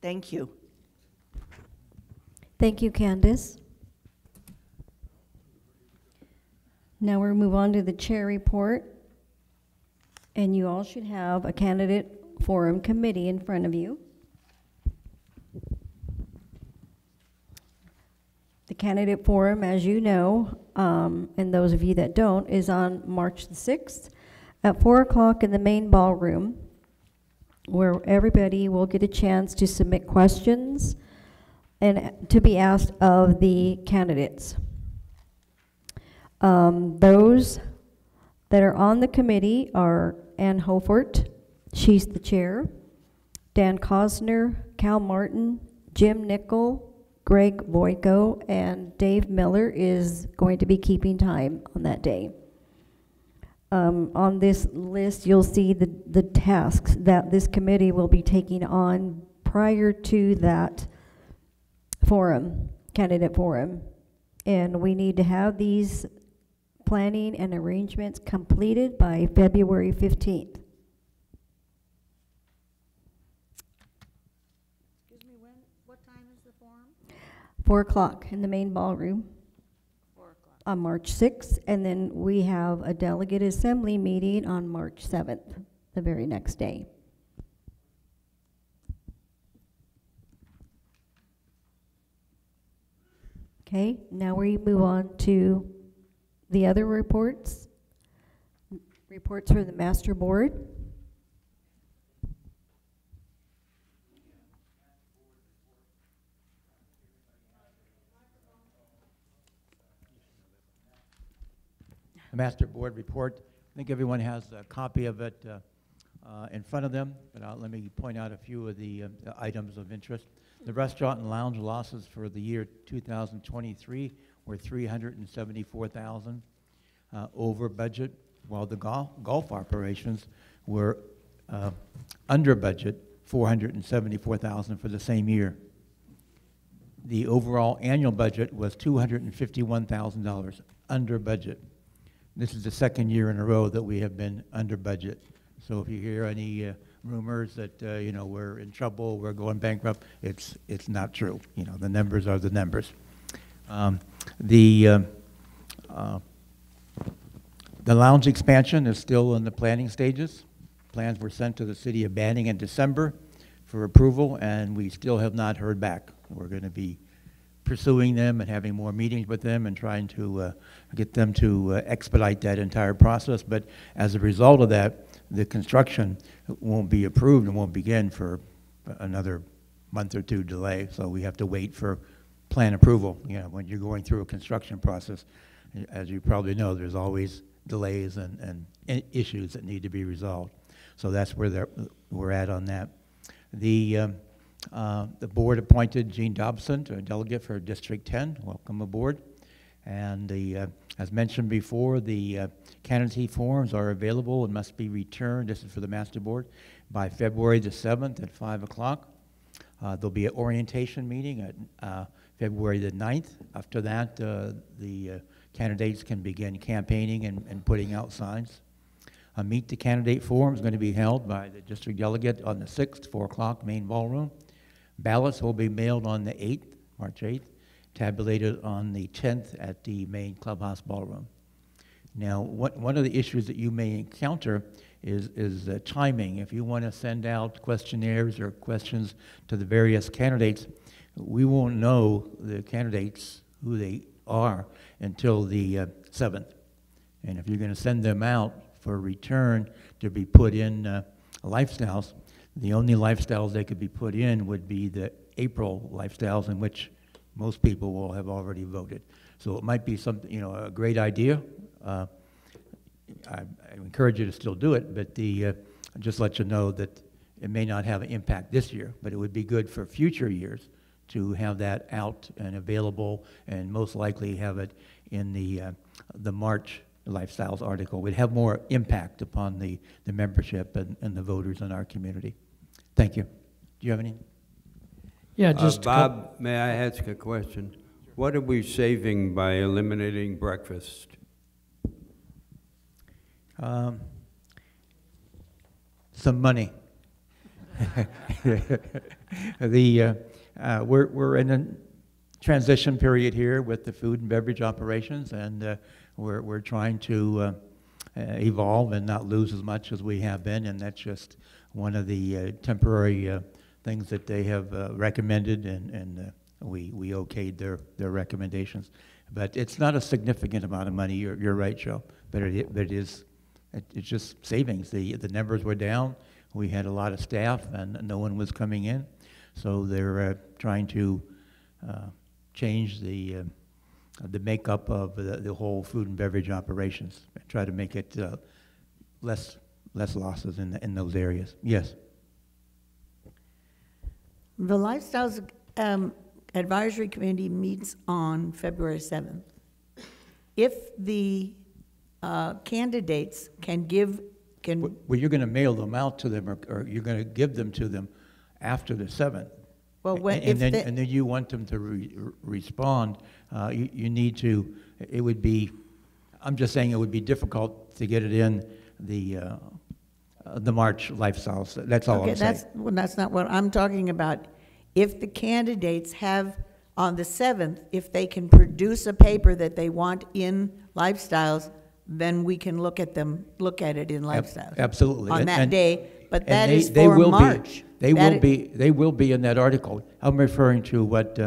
Thank you. Thank you, Candace. Now we'll move on to the chair report. And you all should have a candidate forum committee in front of you. The candidate forum, as you know, and those of you that don't, is on March the 6th at 4 o'clock in the main ballroom, where everybody will get a chance to submit questions and to be asked of the candidates. Those that are on the committee are Ann Hofert, she's the chair, Dan Cosner, Cal Martin, Jim Nickel, Greg Voico, and Dave Miller is going to be keeping time on that day. On this list, you'll see the tasks that this committee will be taking on prior to that forum, candidate forum. And we need to have these planning and arrangements completed by February 15th. Excuse me, what time is the forum? 4 o'clock in the main ballroom. 4 o'clock. on March 6th, and then we have a delegate assembly meeting on March 7th, the very next day. Okay, now we move on to the other reports. Reports for the master board. The master board report. I think everyone has a copy of it in front of them, but let me point out a few of the items of interest. The restaurant and lounge losses for the year 2023 were $374,000 over budget, while the golf operations were under budget, $474,000 for the same year. The overall annual budget was $251,000 under budget. This is the second year in a row that we have been under budget. So if you hear any rumors that you know, we're in trouble, we're going bankrupt, it's not true. You know, the numbers are the numbers. The lounge expansion is still in the planning stages. Plans were sent to the city of Banning in December for approval, and we still have not heard back. We're going to be pursuing them and having more meetings with them and trying to get them to expedite that entire process. But as a result of that, the construction won't be approved and won't begin for another month or two delay. So we have to wait for plan approval. You know, when you're going through a construction process, as you probably know, there's always delays and issues that need to be resolved. So that's where we're at on that. The board appointed Gene Dobson to a delegate for District 10. Welcome aboard. And as mentioned before, the candidate forms are available and must be returned. This is for the master board by February the 7th at 5 o'clock. There'll be an orientation meeting at February the 9th. After that, the candidates can begin campaigning and putting out signs. A Meet the Candidate Forum is going to be held by the district delegate on the 6th, 4 o'clock, main ballroom. Ballots will be mailed on the 8th, March 8th, tabulated on the 10th at the main clubhouse ballroom. Now, one of the issues that you may encounter is timing. If you want to send out questionnaires or questions to the various candidates, we won't know the candidates, who they are, until the 7th. And if you're going to send them out for return to be put in lifestyles, the only lifestyles they could be put in would be the April lifestyles, in which most people will have already voted. So it might be something, you know, a great idea. I encourage you to still do it, but just let you know that it may not have an impact this year, but it would be good for future years to have that out and available, and most likely have it in the March lifestyles article. Would have more impact upon the membership and the voters in our community. Thank you. Do you have any? Yeah, just Bob, may I ask a question? What are we saving by eliminating breakfast? Some money. We're in a transition period here with the food and beverage operations, and we're trying to evolve and not lose as much as we have been, and that's just one of the temporary things that they have recommended, and we okayed their recommendations. But it's not a significant amount of money. You're right, Joe. But it's just savings. The numbers were down. We had a lot of staff, and no one was coming in, so they're trying to change the makeup of the whole food and beverage operations. Try to make it less losses in those areas. Yes. The Lifestyles Advisory Committee meets on February 7th. If the candidates can Well, you're going to mail them out to them, or you're going to give them to them after the 7th. Well, and then you want them to respond. You need to. It would be. I'm just saying it would be difficult to get it in the March lifestyles. That's all I'm saying. That's not what I'm talking about. If the candidates have on the 7th, if they can produce a paper that they want in Lifestyles, then we can look at it in Lifestyles. Absolutely. On that And- day, but and that is they for will be- March. They That will be in that article. I'm referring to what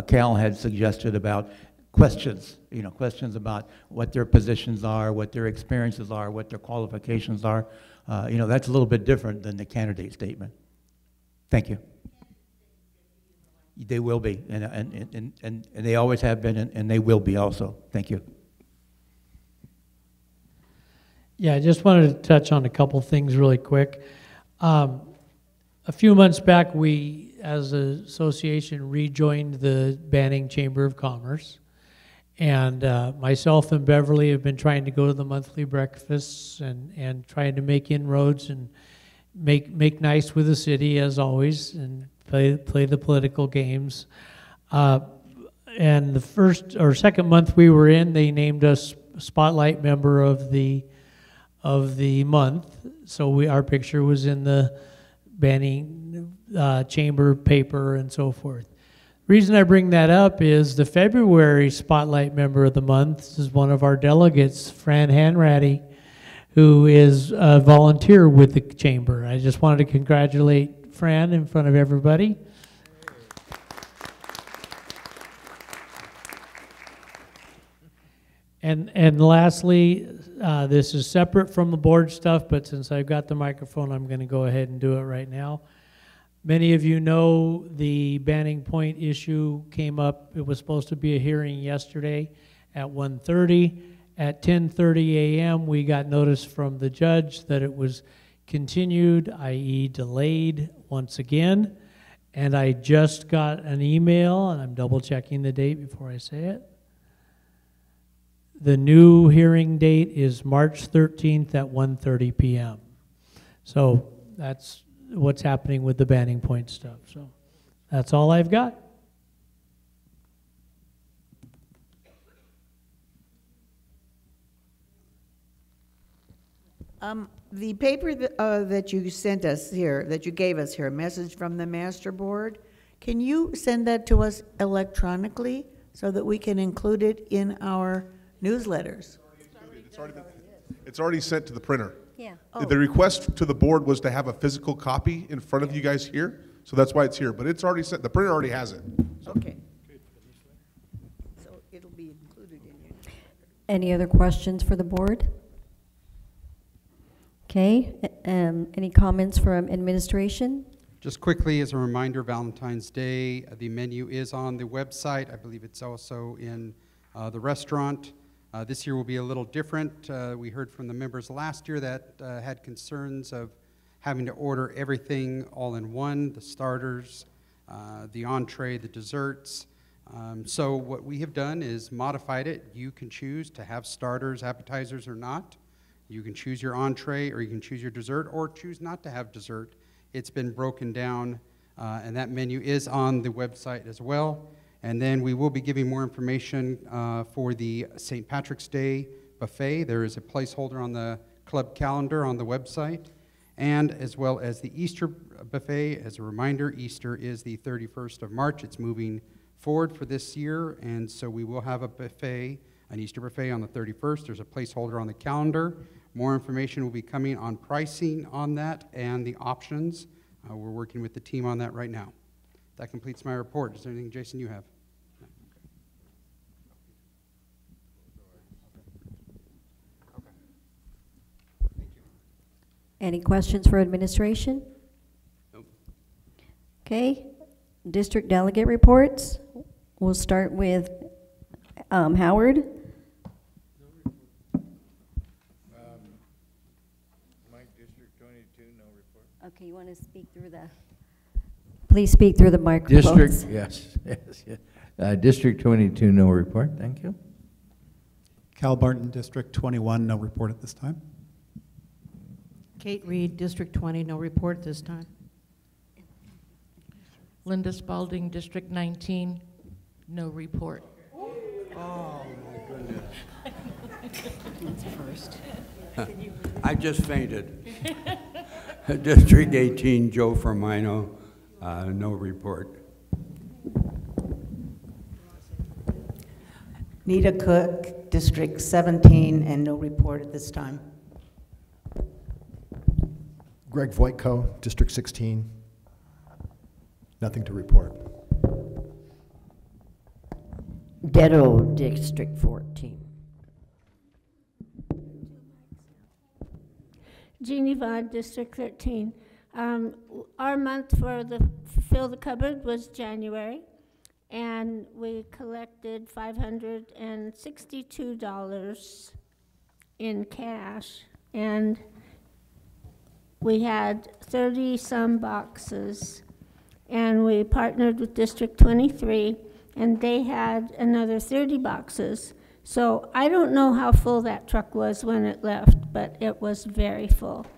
Cal had suggested about questions, questions about what their positions are, what their experiences are, what their qualifications are. That's a little bit different than the candidate statement. Thank you. They will be, and they always have been, and they will be also. Thank you. Yeah, I just wanted to touch on a couple things really quick. A few months back, we, as an association, rejoined the Banning Chamber of Commerce. And myself and Beverly have been trying to go to the monthly breakfasts and trying to make inroads and make nice with the city, as always, and play the political games. And the first or second month we were in, they named us Spotlight Member of the month. So our picture was in the Banning Chamber paper and so forth. The reason I bring that up is the February Spotlight Member of the Month is one of our delegates, Fran Hanratty, who is a volunteer with the Chamber. I just wanted to congratulate Fran in front of everybody. And lastly, this is separate from the board stuff, but since I've got the microphone, I'm going to go ahead and do it right now. Many of you know the Banning Point issue came up. It was supposed to be a hearing yesterday at 1:30. At 10:30 a.m., we got notice from the judge that it was continued, i.e. delayed once again. And I just got an email, and I'm double checking the date before I say it. The new hearing date is March 13th at 1:30 p.m. So that's what's happening with the Banning Point stuff. So that's all I've got. The paper that you sent us here, that you gave us here, a message from the master board, can you send that to us electronically so that we can include it in our newsletters? It's already sent to the printer. Yeah. The request to the board was to have a physical copy in front of you guys here, so that's why it's here. But it's already sent. The printer already has it. So. Okay. So it'll be included in your. Any other questions for the board? Okay, any comments from administration? Just quickly, as a reminder, Valentine's Day, the menu is on the website. I believe it's also in the restaurant. This year will be a little different. We heard from the members last year that had concerns of having to order everything all in one, the starters, the entree, the desserts. So what we have done is modified it. You can choose to have starters, appetizers, or not. You can choose your entree, or you can choose your dessert, or choose not to have dessert. It's been broken down, and that menu is on the website as well. And then we will be giving more information for the St. Patrick's Day buffet. There is a placeholder on the club calendar on the website, and as well as the Easter buffet. As a reminder, Easter is the 31st of March. It's moving forward for this year, and so we will have a buffet, an Easter buffet on the 31st. There's a placeholder on the calendar. More information will be coming on pricing on that and the options. We're working with the team on that right now. That completes my report. Is there anything, Jason, you have? No. Okay. Thank you. Any questions for administration? Nope. Okay, district delegate reports. We'll start with Howard. Okay, you want to speak through the, please speak through the microphones. District 22, no report, thank you. Cal Barton, District 21, no report at this time. Kate Reed, District 20, no report this time. Linda Spalding, District 19, no report. Oh, my goodness. That's first. I just fainted. District 18, Joe Firmino, no report. Nita Cook, District 17, and no report at this time. Greg Voitko, District 16. Nothing to report. Ditto, District 14. Jeannie Vaughn, District 13. Our month for the Fill the Cupboard was January, and we collected $562 in cash, and we had 30-some boxes, and we partnered with District 23, and they had another 30 boxes. So I don't know how full that truck was when it left, but it was very full.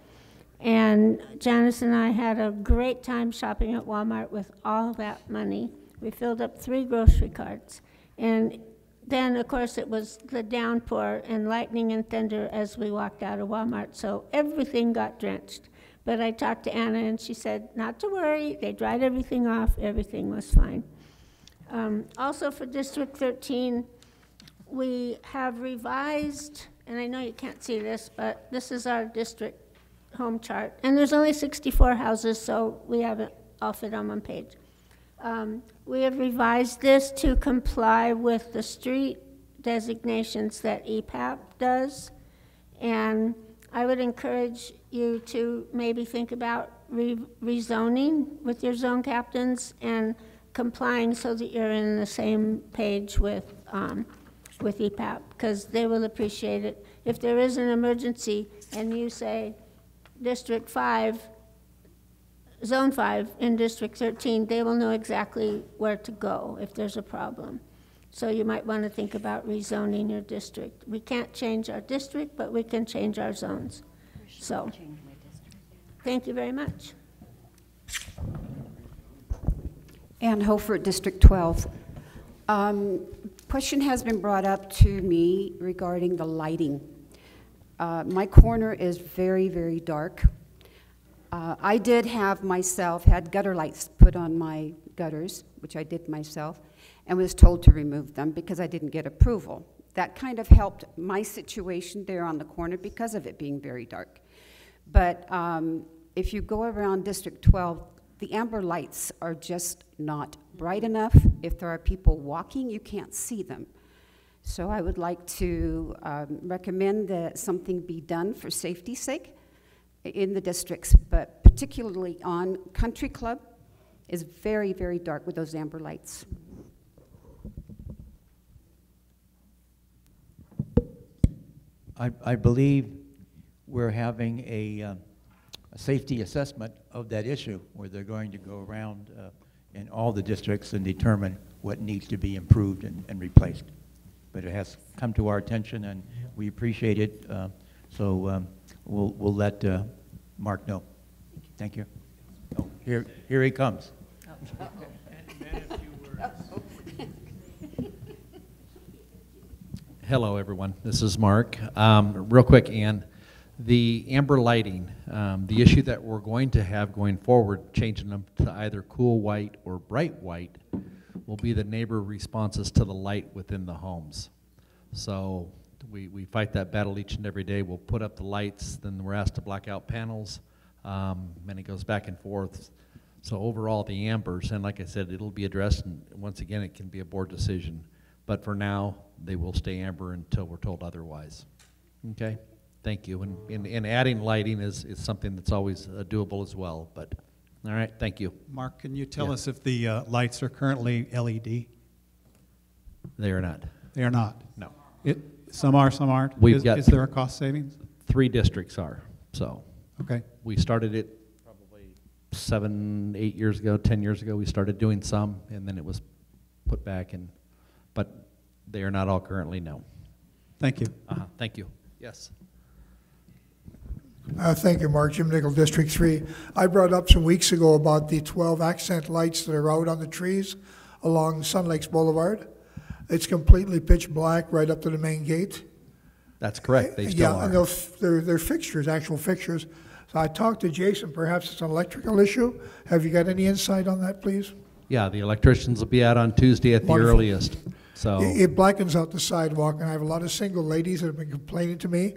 And Janice and I had a great time shopping at Walmart with all that money. We filled up 3 grocery carts. And then, of course, it was the downpour and lightning and thunder as we walked out of Walmart, so everything got drenched. But I talked to Anna, and she said, not to worry, they dried everything off, everything was fine. Also for District 13, we have revised, and I know you can't see this, but this is our district home chart. And there's only 64 houses, so we haven't all fit on one page. We have revised this to comply with the street designations that EPAP does. And I would encourage you to maybe think about rezoning with your zone captains and complying so that you're in the same page with EPAP, because they will appreciate it. If there is an emergency and you say District 5, Zone 5 in District 13, they will know exactly where to go if there's a problem. So you might want to think about rezoning your district. We can't change our district, but we can change our zones. So, thank you very much. Ann Hofert, District 12. Question has been brought up to me regarding the lighting. My corner is very, very dark. I did have myself, had gutter lights put on my gutters, which I did myself, and was told to remove them because I didn't get approval. That kind of helped my situation there on the corner because of it being very dark. But if you go around District 12, the amber lights are just not bright enough. If there are people walking, you can't see them. So I would like to recommend that something be done for safety's sake in the districts, but particularly on Country Club is very, very dark with those amber lights. I believe we're having a safety assessment of that issue where they're going to go around in all the districts and determine what needs to be improved and replaced. But it has come to our attention and we appreciate it. So we'll let Mark know. Thank you. Oh, here he comes. Hello, everyone. This is Mark. Real quick, Ann, the amber lighting, the issue that we're going to have going forward, changing them to either cool white or bright white, will be the neighbor responses to the light within the homes. So we fight that battle each and every day. We'll put up the lights, then we're asked to black out panels, and it goes back and forth. So overall, the ambers, and like I said, it'll be addressed, and once again, it can be a board decision. But for now, they will stay amber until we're told otherwise. Okay? Thank you. And adding lighting is something that's always doable as well. But all right, thank you. Mark, can you tell us if the lights are currently LED? They are not. They are not? No. Some are, some aren't? Is there a cost savings? 3 districts are, so. Okay. We started it probably 7, 8 years ago, 10 years ago. We started doing some, and then it was put back, but they are not all currently known. Thank you. Thank you. Yes. Thank you, Mark. Jim Nickel, District 3. I brought up some weeks ago about the 12 accent lights that are out on the trees along Sun Lakes Boulevard. It's completely pitch black right up to the main gate. That's correct. They still are. And they're fixtures, actual fixtures. So I talked to Jason. Perhaps it's an electrical issue. Have you got any insight on that, please? Yeah, the electricians will be out on Tuesday at the Wonderful. earliest. So It blackens out the sidewalk, and I have a lot of single ladies that have been complaining to me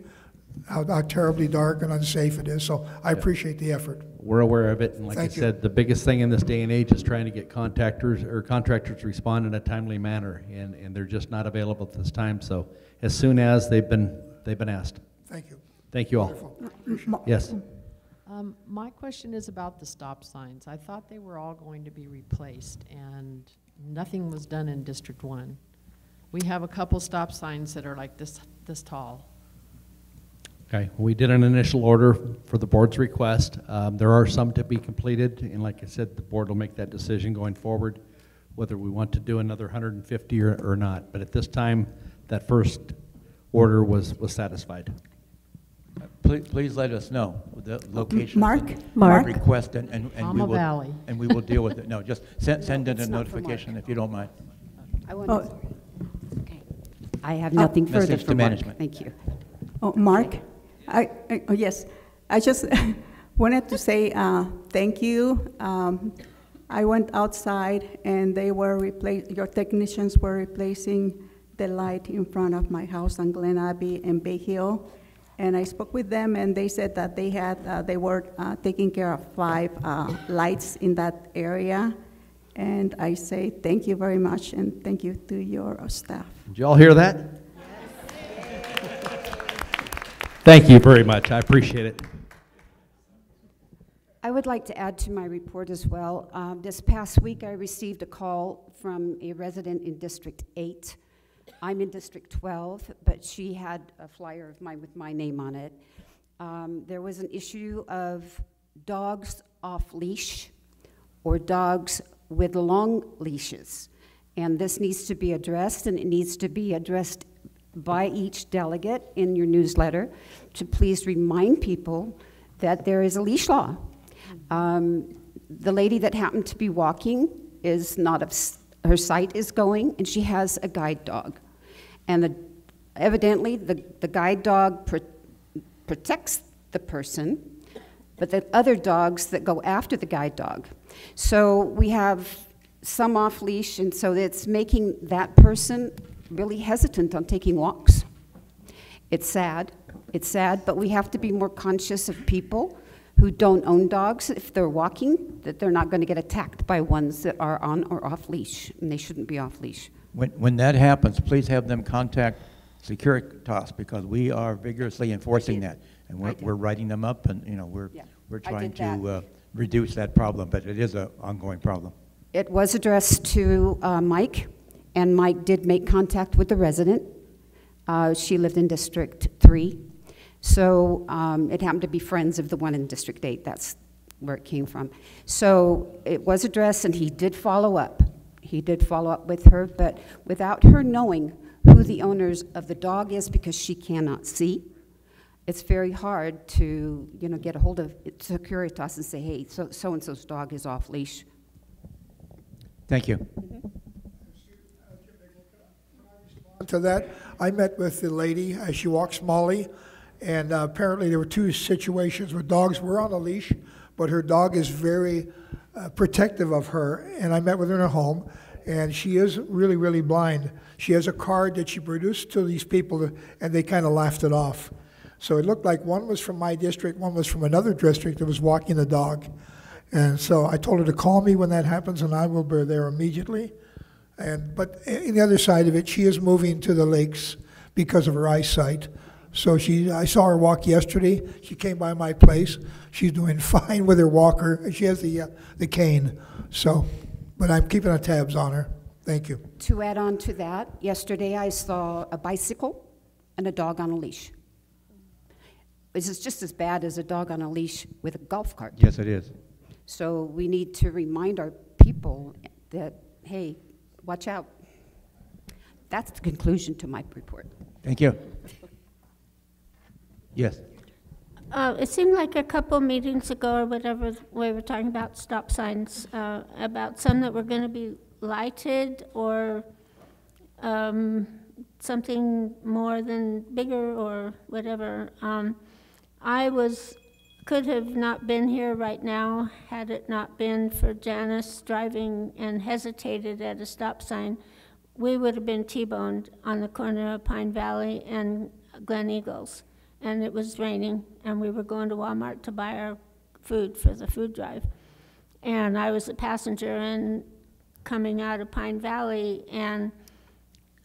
how terribly dark and unsafe it is, so I appreciate the effort. we're aware of it, and like I Thank you. said, the biggest thing in this day and age is trying to get contractors to respond in a timely manner, and they're just not available at this time. So as soon as they've been asked. Thank you. Thank you all. Yes. My question is about the stop signs. I thought they were all going to be replaced, and nothing was done in District 1. We have a couple stop signs that are like this tall. Okay, we did an initial order for the board's request. There are some to be completed, and like I said, the board will make that decision going forward, whether we want to do another 150 or not. But at this time, that first order was satisfied. Please let us know the location. Mark? Request, and we Palma will, Valley. and we will deal with it. No, just send in a It's not for notification if you don't mind. Okay. I have nothing further Message for to Mark. management. Thank you. Oh, Mark, yes, I just wanted to say thank you. I went outside and your technicians were replacing the light in front of my house on Glen Abbey and Bay Hill. And I spoke with them, and they said that they were taking care of 5 lights in that area. And I say thank you very much, and thank you to your staff. Did you all hear that? Thank you very much. I appreciate it. I would like to add to my report as well. This past week, I received a call from a resident in District 8. I'm in District 12, but she had a flyer of mine with my name on it. There was an issue of dogs off leash or dogs with long leashes. And this needs to be addressed, and it needs to be addressed by each delegate in your newsletter to please remind people that there is a leash law. The lady that happened to be walking is not her sight is going, and she has a guide dog. And evidently, the guide dog protects the person, but the other dogs that go after the guide dog. So we have some off leash, and so it's making that person really hesitant on taking walks. It's sad, but we have to be more conscious of people who don't own dogs if they're walking, that they're not going to get attacked by ones that are on or off leash, and they shouldn't be off leash. When that happens, please have them contact Securitas, because we are vigorously enforcing that. And we're writing them up, and we're trying to reduce that problem, but it is an ongoing problem. It was addressed to Mike, and Mike did make contact with the resident. She lived in District 3. So it happened to be friends of the one in District 8. That's where it came from. So it was addressed, and he did follow up. He did follow up with her, but without her knowing who the owners of the dog is, because she cannot see, it's very hard to get a hold of Securitas and say, hey, so-and-so's dog is off leash. Thank you. To that, I met with the lady, she walks Molly, and apparently there were 2 situations where dogs were on a leash, but her dog is very protective of her, and I met with her in her home, and she is really, really blind. She has a card that she produced to these people, and they kind of laughed it off. So it looked like one was from my district, one was from another district that was walking the dog. And so I told her to call me when that happens, and I will be there immediately. But on the other side of it, she is moving to the lakes because of her eyesight. So I saw her walk yesterday. She came by my place. She's doing fine with her walker, and she has the cane. So, but I'm keeping the tabs on her. Thank you. To add on to that, yesterday I saw a bicycle and a dog on a leash. It's just as bad as a dog on a leash with a golf cart. Yes, it is. So we need to remind our people that, hey, watch out. That's the conclusion to my report. Thank you. Yes. It seemed like a couple meetings ago or whatever, we were talking about stop signs, about some that were going to be lighted or something more than bigger or whatever. I could have not been here right now had it not been for Janice driving and hesitated at a stop sign we would have been T-boned on the corner of Pine Valley and Glen Eagles. And it was raining, and we were going to Walmart to buy our food for the food drive. And I was a passenger and coming out of Pine Valley, and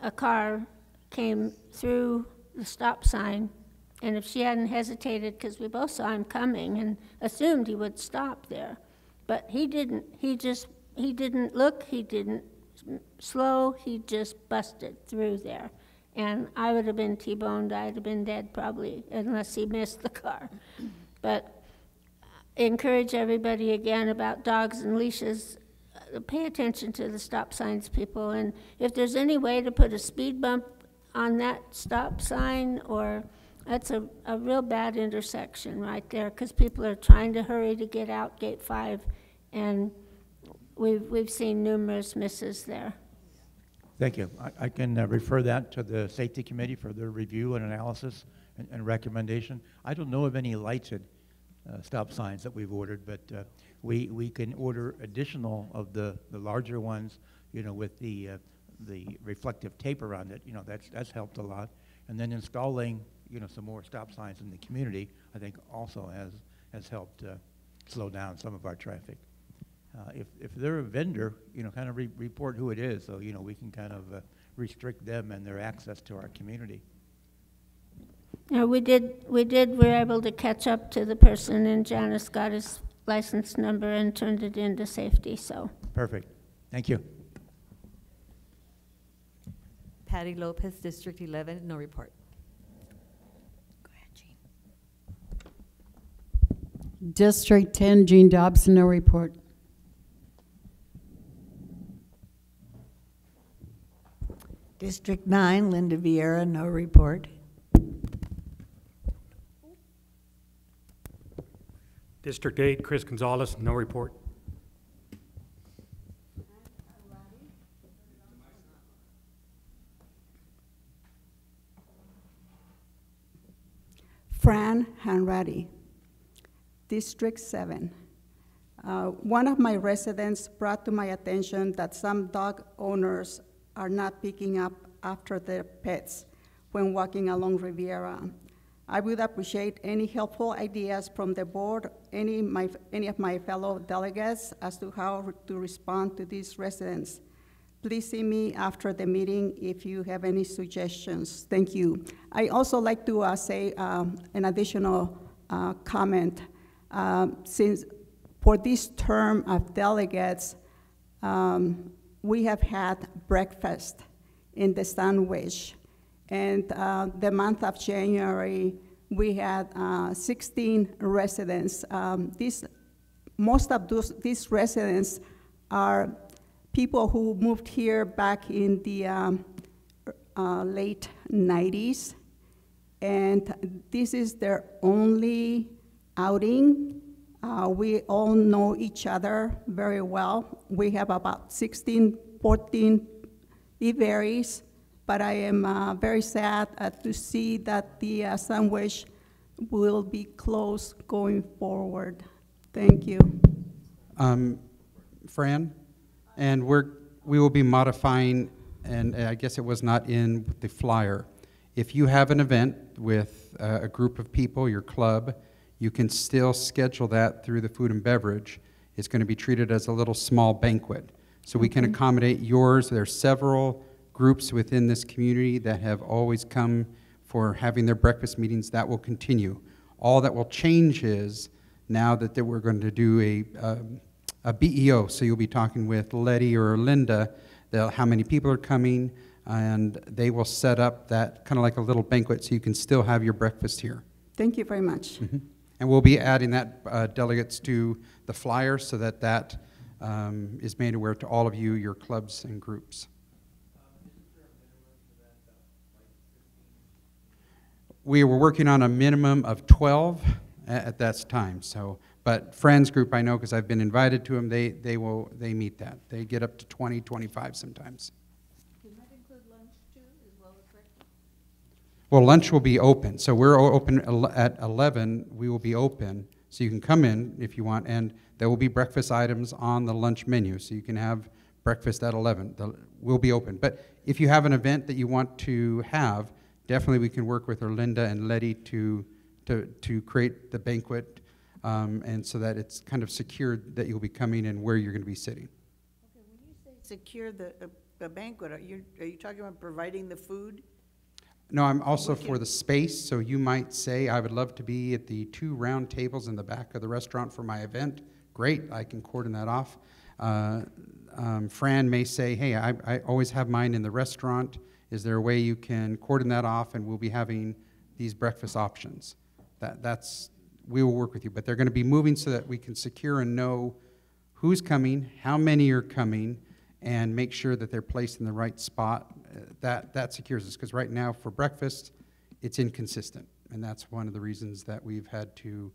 a car came through the stop sign. And if she hadn't hesitated, because we both saw him coming and assumed he would stop there, but he didn't. He didn't look, he didn't slow, he just busted through there. And I would have been T-boned, I'd have been dead probably, unless he missed the car. But encourage everybody again about dogs and leashes. Pay attention to the stop signs, people. And if there's any way to put a speed bump on that stop sign, or that's a real bad intersection right there, because people are trying to hurry to get out Gate 5, and we've seen numerous misses there. Thank you. I can refer that to the Safety Committee for their review and analysis and recommendation. I don't know of any lighted stop signs that we've ordered, but we can order additional of the larger ones, you know, with the reflective tape around it. You know, that's helped a lot. And then installing, you know, some more stop signs in the community, I think also has helped slow down some of our traffic. If they're a vendor, you know, kind of report who it is, so, you know, we can kind of restrict them and their access to our community. Yeah, we were able to catch up to the person, and Janice got his license number and turned it into safety, so. Perfect. Thank you. Patty Lopez, District 11, no report. Go ahead, Jean. District 10, Jean Dobson, no report. District 9, Linda Vieira, no report. District 8, Chris Gonzalez, no report. Fran Hanratty, District 7. One of my residents brought to my attention that some dog owners are not picking up after their pets when walking along Riviera. I would appreciate any helpful ideas from the board, any of my fellow delegates as to how to respond to these residents. Please see me after the meeting if you have any suggestions. Thank you. I also like to say an additional comment. Since for this term of delegates, we have had breakfast in the sandwich. And the month of January, we had 16 residents. Most of these residents are people who moved here back in the late 90s. And this is their only outing. We all know each other very well. We have about 16, 14, it varies, but I am very sad to see that the sandwich will be closed going forward. Thank you. Fran, and we will be modifying, and I guess it was not in the flyer. If you have an event with a group of people, your club, you can still schedule that through the food and beverage. It's going to be treated as a little small banquet. So we can accommodate yours. There are several groups within this community that have always come for having their breakfast meetings. That will continue. All that will change is now that we're going to do a BEO. So you'll be talking with Letty or Linda, how many people are coming, and they will set up that kind of like a little banquet so you can still have your breakfast here. Thank you very much. Mm-hmm. And we'll be adding that delegates to the flyer so that is made aware to all of you, your clubs and groups. We were working on a minimum of 12 at that time. So, but Friends Group, I know because I've been invited to them, they meet that. They get up to 20, 25 sometimes. Can that include lunch too, as well as breakfast? Well, lunch will be open. So we're open at 11. We will be open, so you can come in if you want, and there will be breakfast items on the lunch menu, so you can have breakfast at 11. We'll be open. But if you have an event that you want to have, definitely we can work with Linda and Letty to create the banquet, and so that it's kind of secured that you'll be coming and where you're going to be sitting. Okay, when you say secure the banquet, are you talking about providing the food? No, I'm also for the space, so you might say, I would love to be at the 2 round tables in the back of the restaurant for my event. Great, I can cordon that off. Fran may say, hey, I always have mine in the restaurant. Is there a way you can cordon that off, and we'll be having these breakfast options? We will work with you, but they're going to be moving so that we can secure and know who's coming, how many are coming, and make sure that they're placed in the right spot. That secures us, because right now for breakfast, it's inconsistent, and that's one of the reasons that we've had to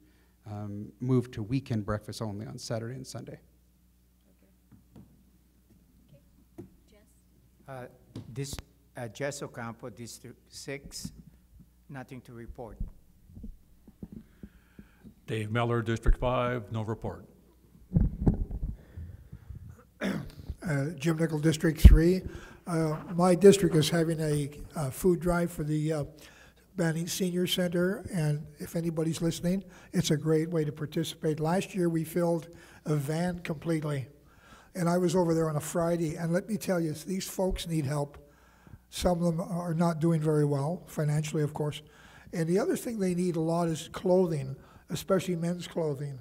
move to weekend breakfast only on Saturday and Sunday. Jess Ocampo, District 6, nothing to report. Dave Miller, District 5, no report. Jim Nickel, District 3. My district is having a food drive for the Banning Senior Center, and if anybody's listening, it's a great way to participate. Last year we filled a van completely, and I was over there on a Friday, and let me tell you, these folks need help. Some of them are not doing very well, financially of course, and the other thing they need a lot is clothing, especially men's clothing.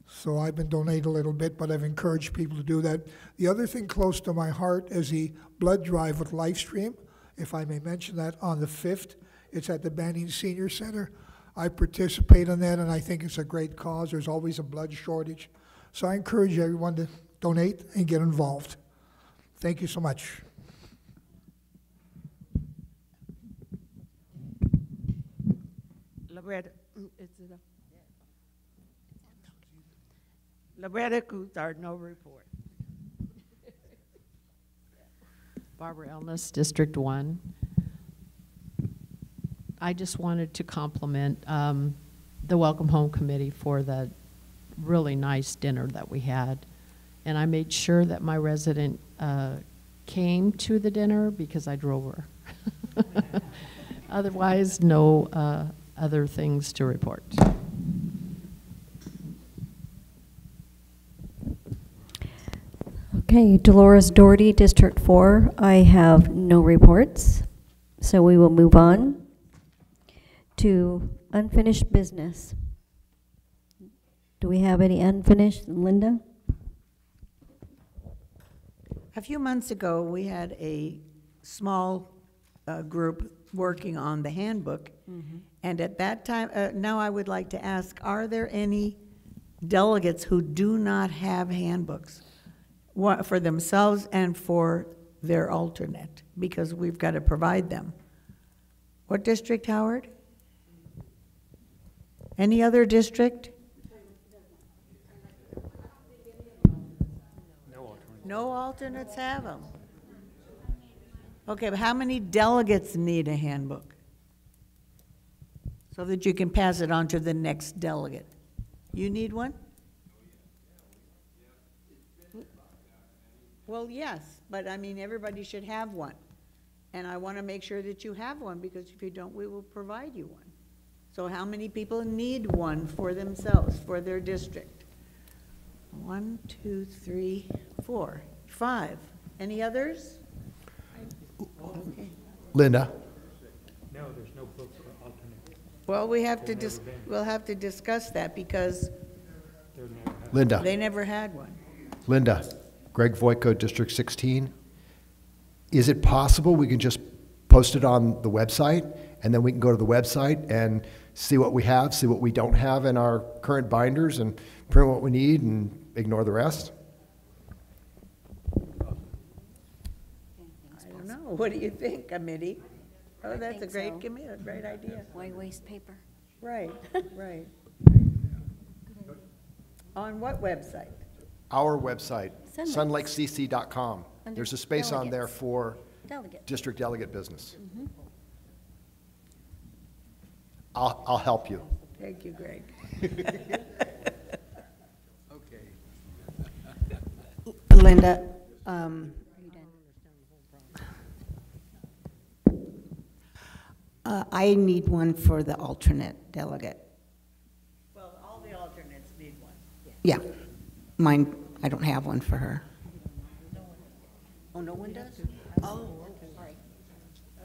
So I've been donating a little bit, but I've encouraged people to do that. The other thing close to my heart is the blood drive with Livestream, if I may mention that, on the 5th. It's at the Banning Senior Center. I participate in that, and I think it's a great cause. There's always a blood shortage. So I encourage everyone to donate and get involved. Thank you so much. Loretta Couthard, no report. Barbara Elness, District 1. I just wanted to compliment the Welcome Home Committee for the really nice dinner that we had. And I made sure that my resident came to the dinner because I drove her. Otherwise, no other things to report. Okay, Dolores Doherty, District 4. I have no reports, so we will move on to unfinished business. Do we have any unfinished, Linda? A few months ago, we had a small group working on the handbook, and at that time, now I would like to ask, are there any delegates who do not have handbooks for themselves and for their alternate? Because we've got to provide them. What district, Howard? Any other district? No alternates have them. Okay, but how many delegates need a handbook? So that you can pass it on to the next delegate. You need one? Well, yes, but I mean, everybody should have one. And I want to make sure that you have one, because if you don't, we will provide you one. So how many people need one for themselves, for their district? 1, 2, 3, 4, 5. Any others? Okay. Linda? No, there's no books for alternate. Well, we'll have to discuss that, because Linda? they never had one. Linda, Greg Voitko, District 16. Is it possible we can just post it on the website, and then we can go to the website and see what we have, see what we don't have in our current binders, and print what we need and ignore the rest? I don't know. What do you think, committee? Oh, that's a think great so. committee, a great idea. Why waste paper? Right, right. On what website? Our website, Sunlight. sunlakecc.com. Under There's a space on there delegates. for Delegate. district delegate business. Mhm. I'll help you. Thank you, Greg. Okay. Linda, I need one for the alternate delegate. Well, all the alternates need one. Yeah, mine, I don't have one for her. Oh, no one does? Oh, sorry.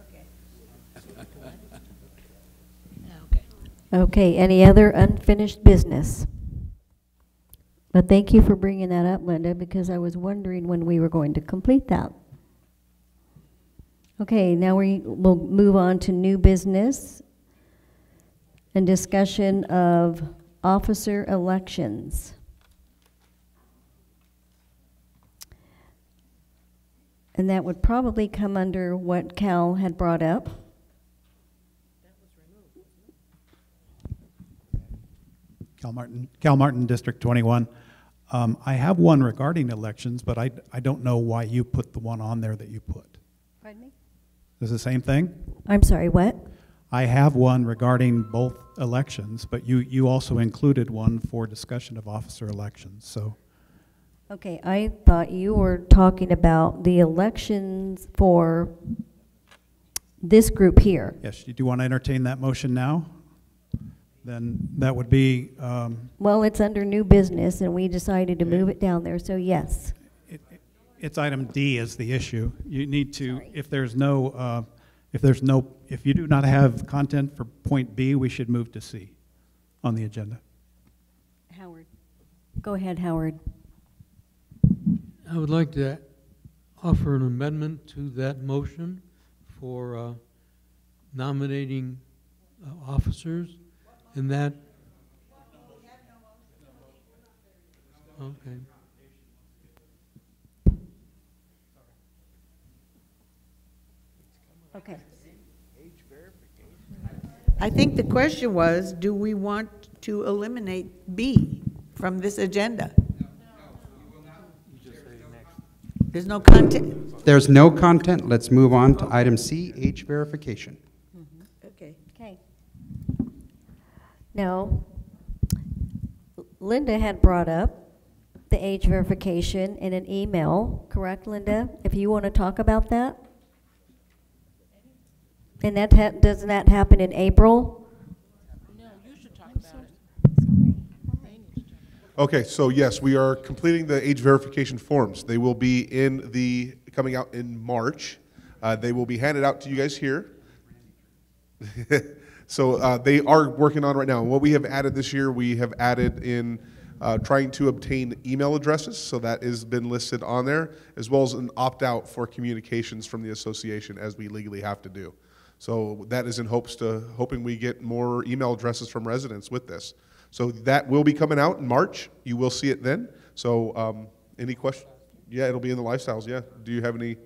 Okay. Okay, any other unfinished business? But thank you for bringing that up, Linda, because I was wondering when we were going to complete that. Okay, now we'll move on to new business and discussion of officer elections. And that would probably come under what Cal had brought up. Cal Martin, District 21. I have one regarding elections, but I don't know why you put the one on there that you put. Pardon me? Is it the same thing? I'm sorry, what? I have one regarding both elections, but you also included one for discussion of officer elections, so. Okay, I thought you were talking about the elections for this group here. Yes, you do want to entertain that motion now? Then that would be, Well, it's under new business, and we decided to move it down there, so yes. it's item D is the issue. You need to, if you do not have content for point B, we should move to C on the agenda. Howard. Go ahead, Howard. I would like to offer an amendment to that motion for nominating officers, and that. Okay. Okay. I think the question was, do we want to eliminate B from this agenda? There's no content? There's no content. Let's move on to item C, age verification. Okay. Okay. Now, Linda had brought up the age verification in an email, correct, Linda? If you want to talk about that? And that doesn't that happen in April? No, you should talk about it. Okay, so yes, we are completing the age verification forms. They will be coming out in March. They will be handed out to you guys here. So they are working on right now. What we have added this year, we have added in trying to obtain email addresses, so that has been listed on there, as well as an opt-out for communications from the association, as we legally have to do. So that is in hoping we get more email addresses from residents with this. So that will be coming out in March. You will see it then. So any questions? Yeah, it'll be in the lifestyles, yeah. Do you have any?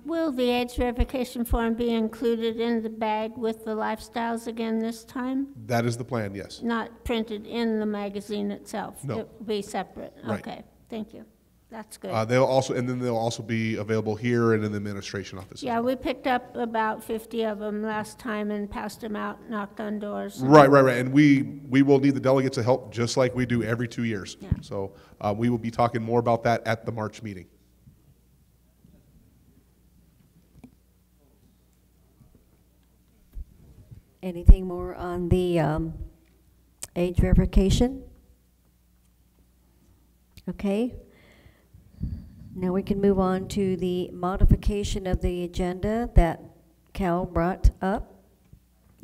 Will the age verification form be included in the bag with the lifestyles again this time? That is the plan, yes. Not printed in the magazine itself? No. It will be separate? Right. Okay, thank you. That's good. They'll also be available here and in the administration office. Yeah, we picked up about 50 of them last time and passed them out, knocked on doors. Right. And we will need the delegates to help just like we do every 2 years. Yeah. So we will be talking more about that at the March meeting. Anything more on the age verification? Okay. Now we can move on to the modification of the agenda that Cal brought up.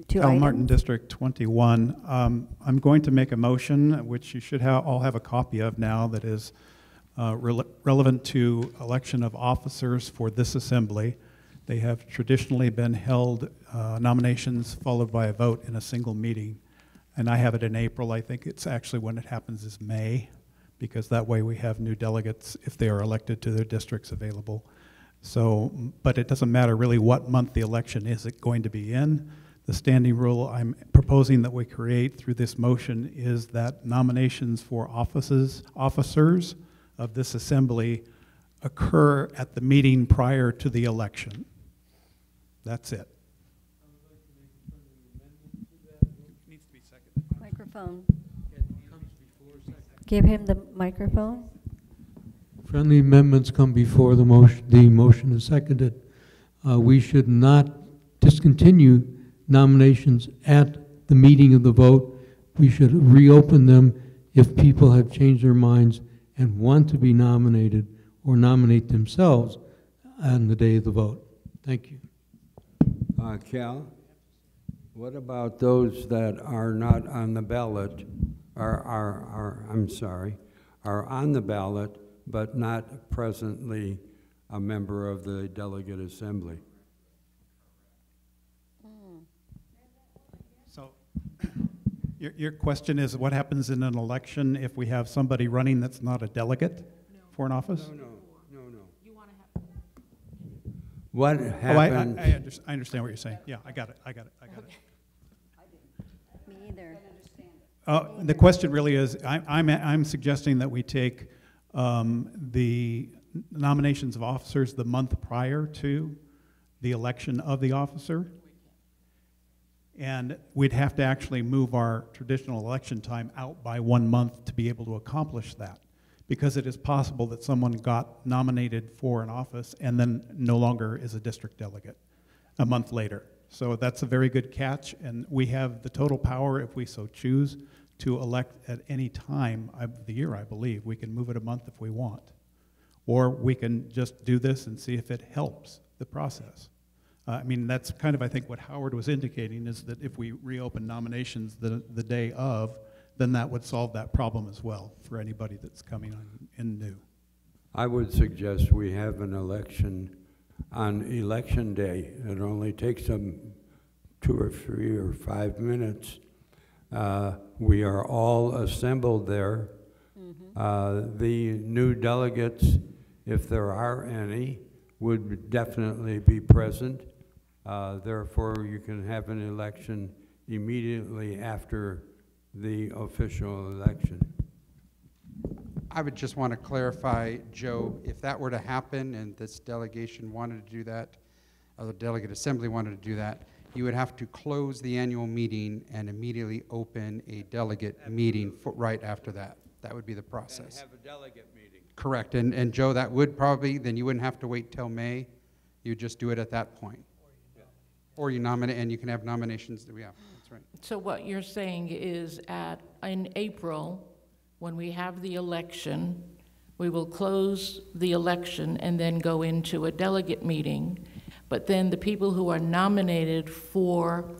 Cal Martin, District 21. I'm going to make a motion, which you should all have a copy of now, that is relevant to election of officers for this assembly. They have traditionally been held nominations followed by a vote in a single meeting. And I have it in April. I think it's actually when it happens is May, because that way we have new delegates if they are elected to their districts available. So, but it doesn't matter really what month the election is going to be in. The standing rule I'm proposing that we create through this motion is that nominations for officers of this assembly occur at the meeting prior to the election. That's it. Microphone. Give him the microphone. friendly amendments come before the motion is seconded, we should not discontinue nominations at the meeting of the vote. We should reopen them if people have changed their minds and want to be nominated or nominate themselves on the day of the vote. Thank you. Cal, what about those that are not on the ballot, are on the ballot, but not presently a member of the delegate assembly? So your question is what happens in an election if we have somebody running that's not a delegate for an office? No. What happened? I understand what you're saying. Yeah, I got it. Me either. The question really is, I'm suggesting that we take the nominations of officers the month prior to the election of the officer, and we'd have to actually move our traditional election time out by 1 month to be able to accomplish that, because it is possible that someone got nominated for an office and then no longer is a district delegate a month later. So that's a very good catch, and we have the total power, if we so choose, to elect at any time of the year, I believe. We can move it a month if we want. Or we can just do this and see if it helps the process. I mean, that's kind of, I think, what Howard was indicating, is that if we reopen nominations the day of, then that would solve that problem as well for anybody that's coming on in new. I would suggest we have an election on election day. It only takes them 2 or 3 or 5 minutes. We are all assembled there. The new delegates, if there are any, would definitely be present. Therefore, you can have an election immediately after the official election. I would just want to clarify, Joe, if that were to happen and this delegation wanted to do that, or the delegate assembly wanted to do that, you would have to close the annual meeting and immediately open a delegate meeting right after that. That would be the process. And have a delegate meeting. Correct. And Joe, that would probably, then you wouldn't have to wait till May. You just do it at that point. Or you nominate, and you can have nominations. Yeah, that's right. So what you're saying is in April, when we have the election, we will close the election and then go into a delegate meeting. But then the people who are nominated for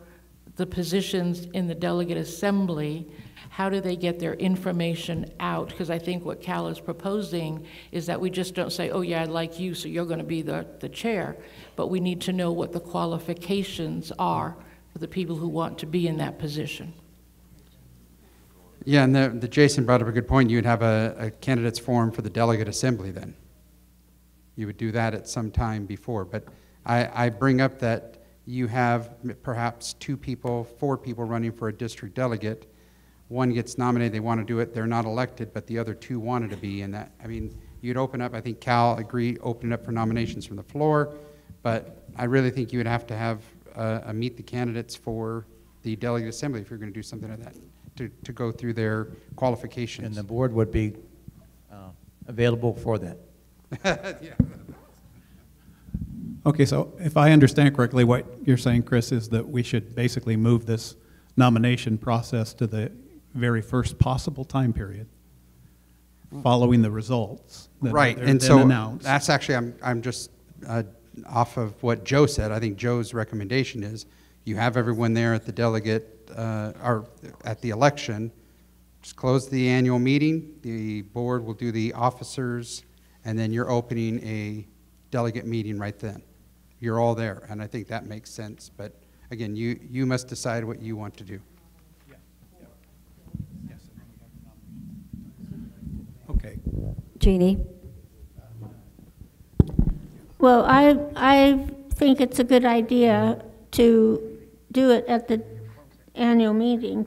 the positions in the delegate assembly, how do they get their information out? Because I think what Cal is proposing is that we just don't say, oh yeah, I like you, so you're going to be the chair. But we need to know what the qualifications are for the people who want to be in that position. Yeah, and the Jason brought up a good point. You'd have a candidates forum for the delegate assembly then. You would do that at some time before. But I bring up that you have perhaps 2 people, 4 people running for a district delegate. One gets nominated, they want to do it, they're not elected, but the other 2 wanted to be in that. I mean, you'd open up, I think Cal agreed, open it up for nominations from the floor, but I really think you would have to have a meet the candidates for the delegate assembly if you're going to do something like that, to go through their qualifications. And the board would be available for that. Yeah. Okay, so if I understand correctly, what you're saying, Chris, is that we should basically move this nomination process to the very first possible time period following the results that right, are and then so announced. that's actually, I'm just off of what Joe said. I think Joe's recommendation is you have everyone there at the delegate, or at the election, just close the annual meeting, the board will do the officers, and then you're opening a delegate meeting right then. You're all there, and I think that makes sense. But again, you must decide what you want to do. Okay. Jeannie? Well, I think it's a good idea to do it at the annual meeting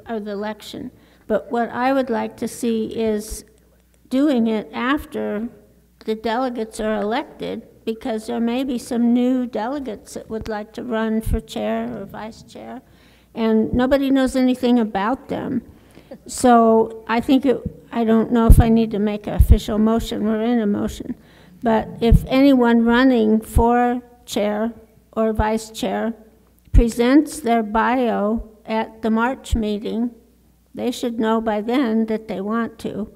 or the election. But what I would like to see is doing it after the delegates are elected, because there may be some new delegates that would like to run for chair or vice chair, and nobody knows anything about them. So I think I don't know if I need to make an official motion. We're in a motion. But if anyone running for chair or vice chair presents their bio at the March meeting, they should know by then that they want to.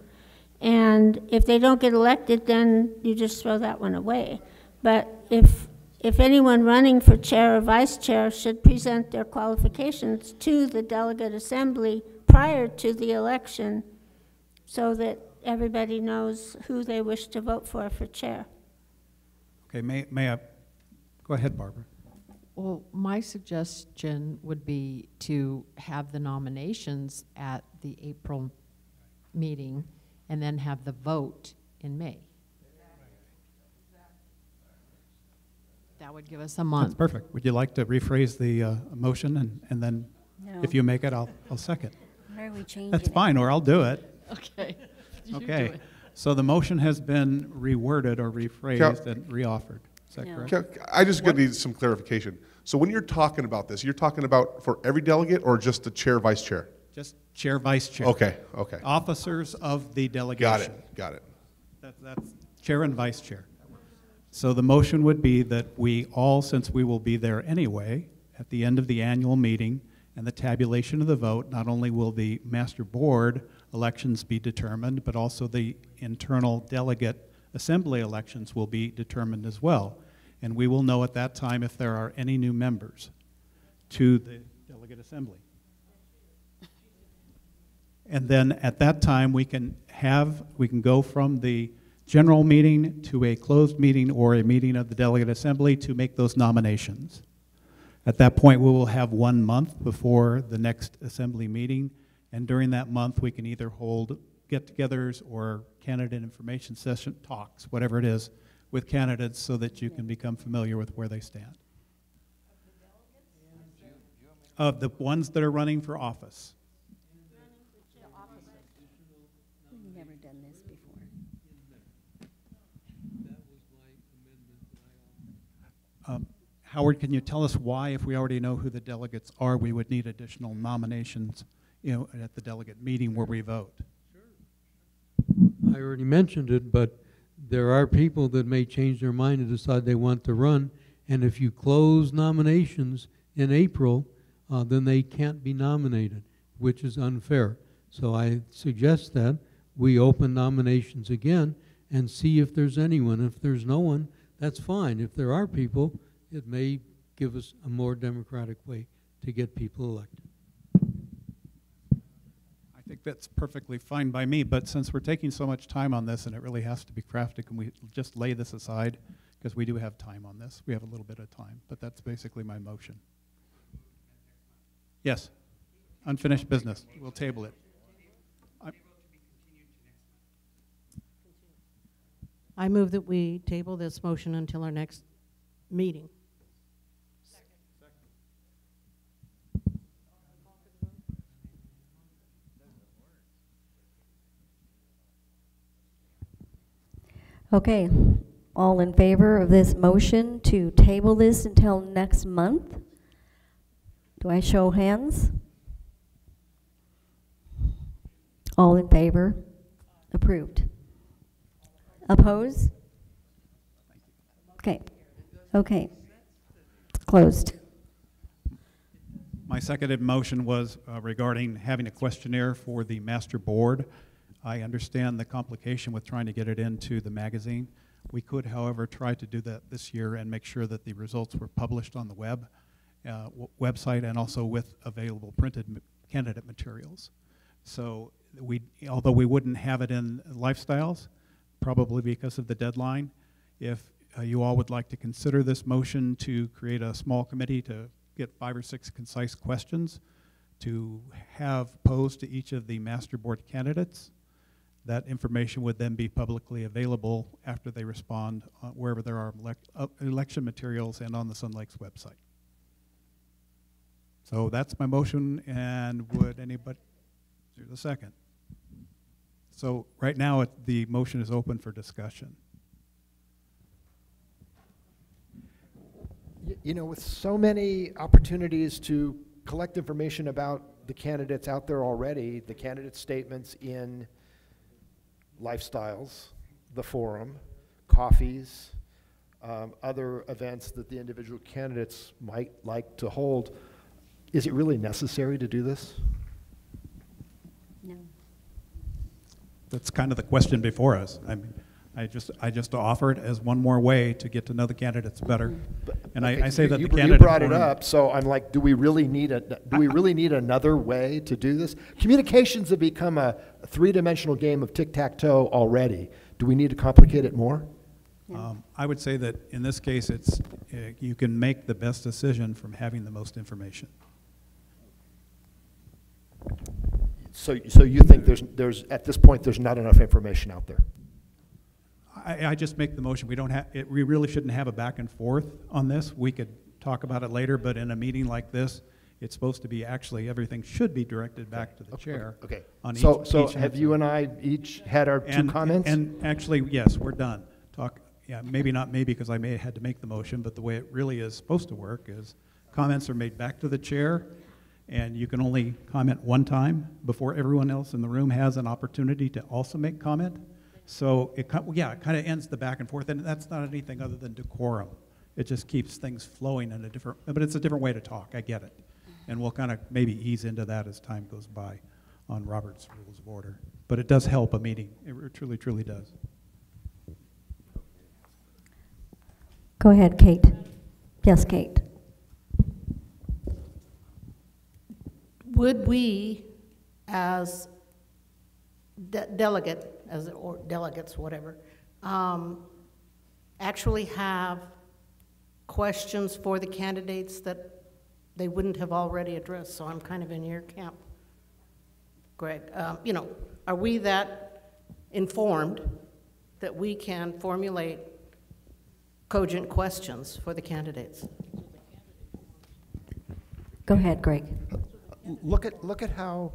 And if they don't get elected, then you just throw that one away. But if anyone running for chair or vice chair should present their qualifications to the delegate assembly prior to the election so that everybody knows who they wish to vote for chair. Okay, may I? Go ahead, Barbara. Well, my suggestion would be to have the nominations at the April meeting and then have the vote in May. That would give us a month. That's perfect. Would you like to rephrase the motion and then No. if you make it, I'll second. Why are we changing That's it? fine, or I'll do it. Okay. You do Okay. it. So the motion has been reworded or rephrased and reoffered. Is that correct? I just need some clarification. So when you're talking about this, you're talking about for every delegate or just the chair, vice chair? Just chair, vice chair. Okay, okay. Officers of the delegation. Got it. That's chair and vice chair. So the motion would be that we all, since we will be there anyway, at the end of the annual meeting and the tabulation of the vote, not only will the master board elections be determined, but also the internal delegate assembly elections will be determined as well. And we will know at that time if there are any new members to the delegate assembly. And then at that time, we can go from the general meeting to a closed meeting or a meeting of the delegate assembly to make those nominations. At that point, we will have 1 month before the next assembly meeting, and during that month, we can either hold get-togethers or candidate information session talks, whatever it is, with candidates so that you can become familiar with where they stand. Of the ones that are running for office. We've never done this before. Howard, can you tell us why, if we already know who the delegates are, we would need additional nominations, at the delegate meeting where we vote? I already mentioned it, but there are people that may change their mind and decide they want to run, and if you close nominations in April, then they can't be nominated, which is unfair. So I suggest that we open nominations again and see if there's anyone. If there's no one, that's fine. If there are people, it may give us a more democratic way to get people elected. I think that's perfectly fine by me, but since we're taking so much time on this and it really has to be crafted, can we just lay this aside? Because we do have time on this. We have a little bit of time, but that's basically my motion. Yes, unfinished business. We'll table it. I move that we table this motion until our next meeting. Okay, all in favor of this motion to table this until next month? Do I show hands? All in favor? Approved. Oppose? Okay. Okay. Closed. My seconded motion was regarding having a questionnaire for the master board. I understand the complication with trying to get it into the magazine. We could, however, try to do that this year and make sure that the results were published on the website and also with available printed candidate materials. So although we wouldn't have it in Lifestyles, probably because of the deadline, if you all would like to consider this motion to create a small committee to get 5 or 6 concise questions to have posed to each of the master board candidates, that information would then be publicly available after they respond wherever there are election materials and on the Sun Lakes website. So that's my motion, and would anybody, there's a second. So right now the motion is open for discussion. You know, with so many opportunities to collect information about the candidates out there already, the candidate statements in lifestyles, the forum, coffees, other events that the individual candidates might like to hold. Is it really necessary to do this? No. That's kind of the question before us. I mean, I just offer it as one more way to get to know the candidates better. And Okay, I say that you, the candidate you brought it forum- up, so I'm like, do we really need another way to do this? Communications have become a three-dimensional game of tic-tac-toe already. Do we need to complicate it more? I would say that in this case, it's you can make the best decision from having the most information. So you think there's at this point there's not enough information out there? I just make the motion. We really shouldn't have a back and forth on this. We could talk about it later, but in a meeting like this, it's supposed to be actually everything should be directed back to the chair. Okay. On So each have answer. you and I each had our two comments? And actually, yes, we're done. Yeah, maybe not me because I may have had to make the motion, but the way it really is supposed to work is comments are made back to the chair, and you can only comment one time before everyone else in the room has an opportunity to also make comment. So it kind of ends the back and forth, and that's not anything other than decorum. It just keeps things flowing in a different, but it's a different way to talk. I get it, and we'll kind of maybe ease into that as time goes by on Robert's Rules of Order. But it does help a meeting. It truly, truly does. Go ahead, Kate. Yes, Kate. Would we, as delegates, whatever, actually have questions for the candidates that they wouldn't have already addressed? So I'm kind of in your camp, Greg. Are we that informed that we can formulate cogent questions for the candidates? Go ahead, Greg. Look at how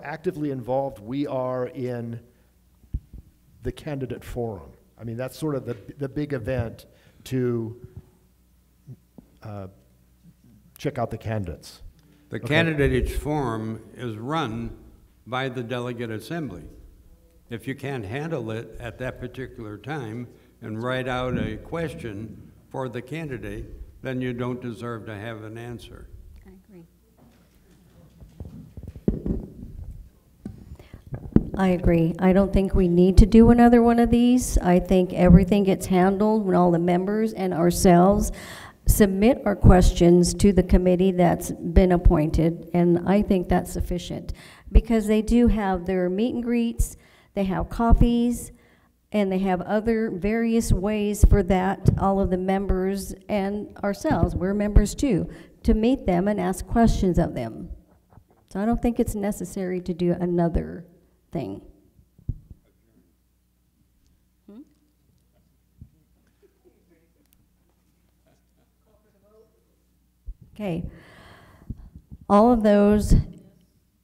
actively involved we are in the candidate forum. I mean, that's sort of the big event to check out the candidates. The candidates forum is run by the delegate assembly. If you can't handle it at that particular time and write out a question for the candidate, then you don't deserve to have an answer. I agree. I agree. I don't think we need to do another one of these. I think everything gets handled when all the members and ourselves submit our questions to the committee that's been appointed, and I think that's sufficient. Because they do have their meet and greets, they have coffees, and they have other various ways for that, all of the members and ourselves, we're members too, to meet them and ask questions of them. So I don't think it's necessary to do another thing. Okay. All of those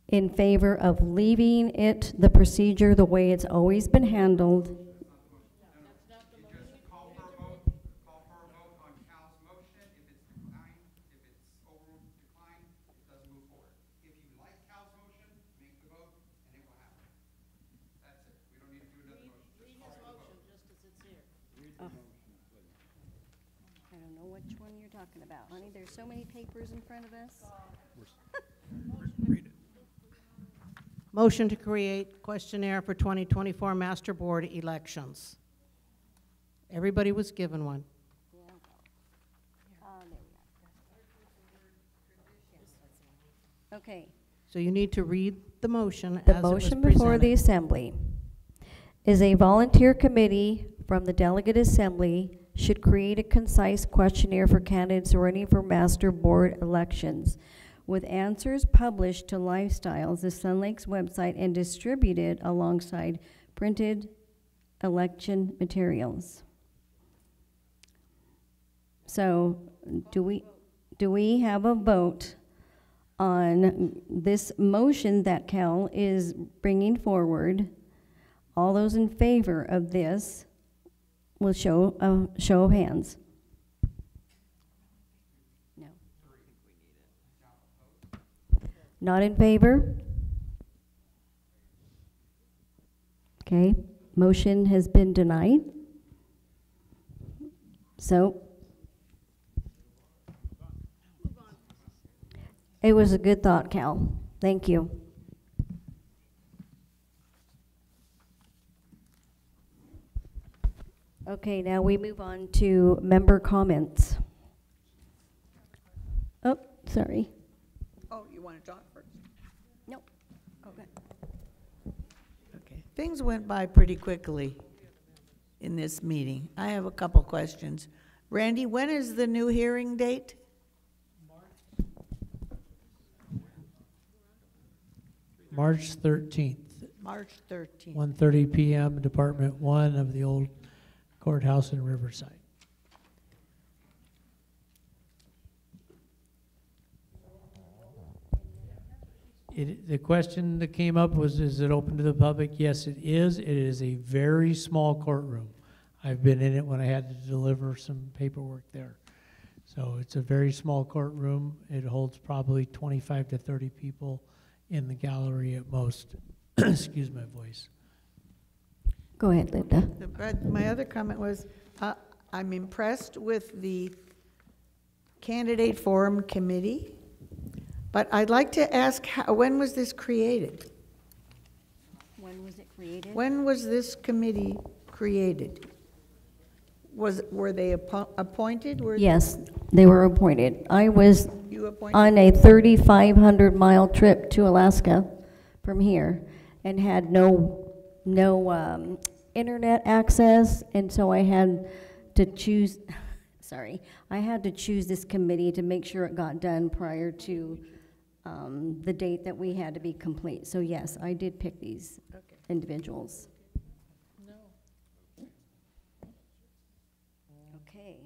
in favor of leaving it, the procedure, the way it's always been handled. I don't know which one you're talking about, honey. There's so many papers in front of us. Motion to create questionnaire for 2024 Master Board elections. Everybody was given one. Okay. So you need to read the motion The as it was motion before the presented. assembly is a volunteer committee from the delegate assembly should create a concise questionnaire for candidates running for master board elections with answers published to Lifestyles, the Sun Lakes website, and distributed alongside printed election materials. So do we have a vote on this motion that Cal is bringing forward? All those in favor of this will show a show of hands. No. Not in favor? Okay, motion has been denied. So, it was a good thought, Cal. Thank you. Okay, now we move on to member comments. Oh, sorry. Oh, you want to talk first? Nope. Okay. Okay. Things went by pretty quickly in this meeting. I have a couple questions. Randy, when is the new hearing date? March 13th. March 13th. 1:30 p.m., Department 1 of the old courthouse in Riverside. The question that came up was, is it open to the public? Yes, it is. It is a very small courtroom. I've been in it when I had to deliver some paperwork there. So it's a very small courtroom. It holds probably 25 to 30 people in the gallery at most. Excuse my voice. Go ahead, Linda. My other comment was, I'm impressed with the Candidate Forum Committee, but I'd like to ask, when was this created? When was it created? When was this committee created? Were they appointed? Yes, they were appointed. I was You appointed? on a 3,500-mile trip to Alaska from here and had no internet access, and so I had to choose, I had to choose this committee to make sure it got done prior to the date that we had to be complete. So yes, I did pick these individuals. Okay.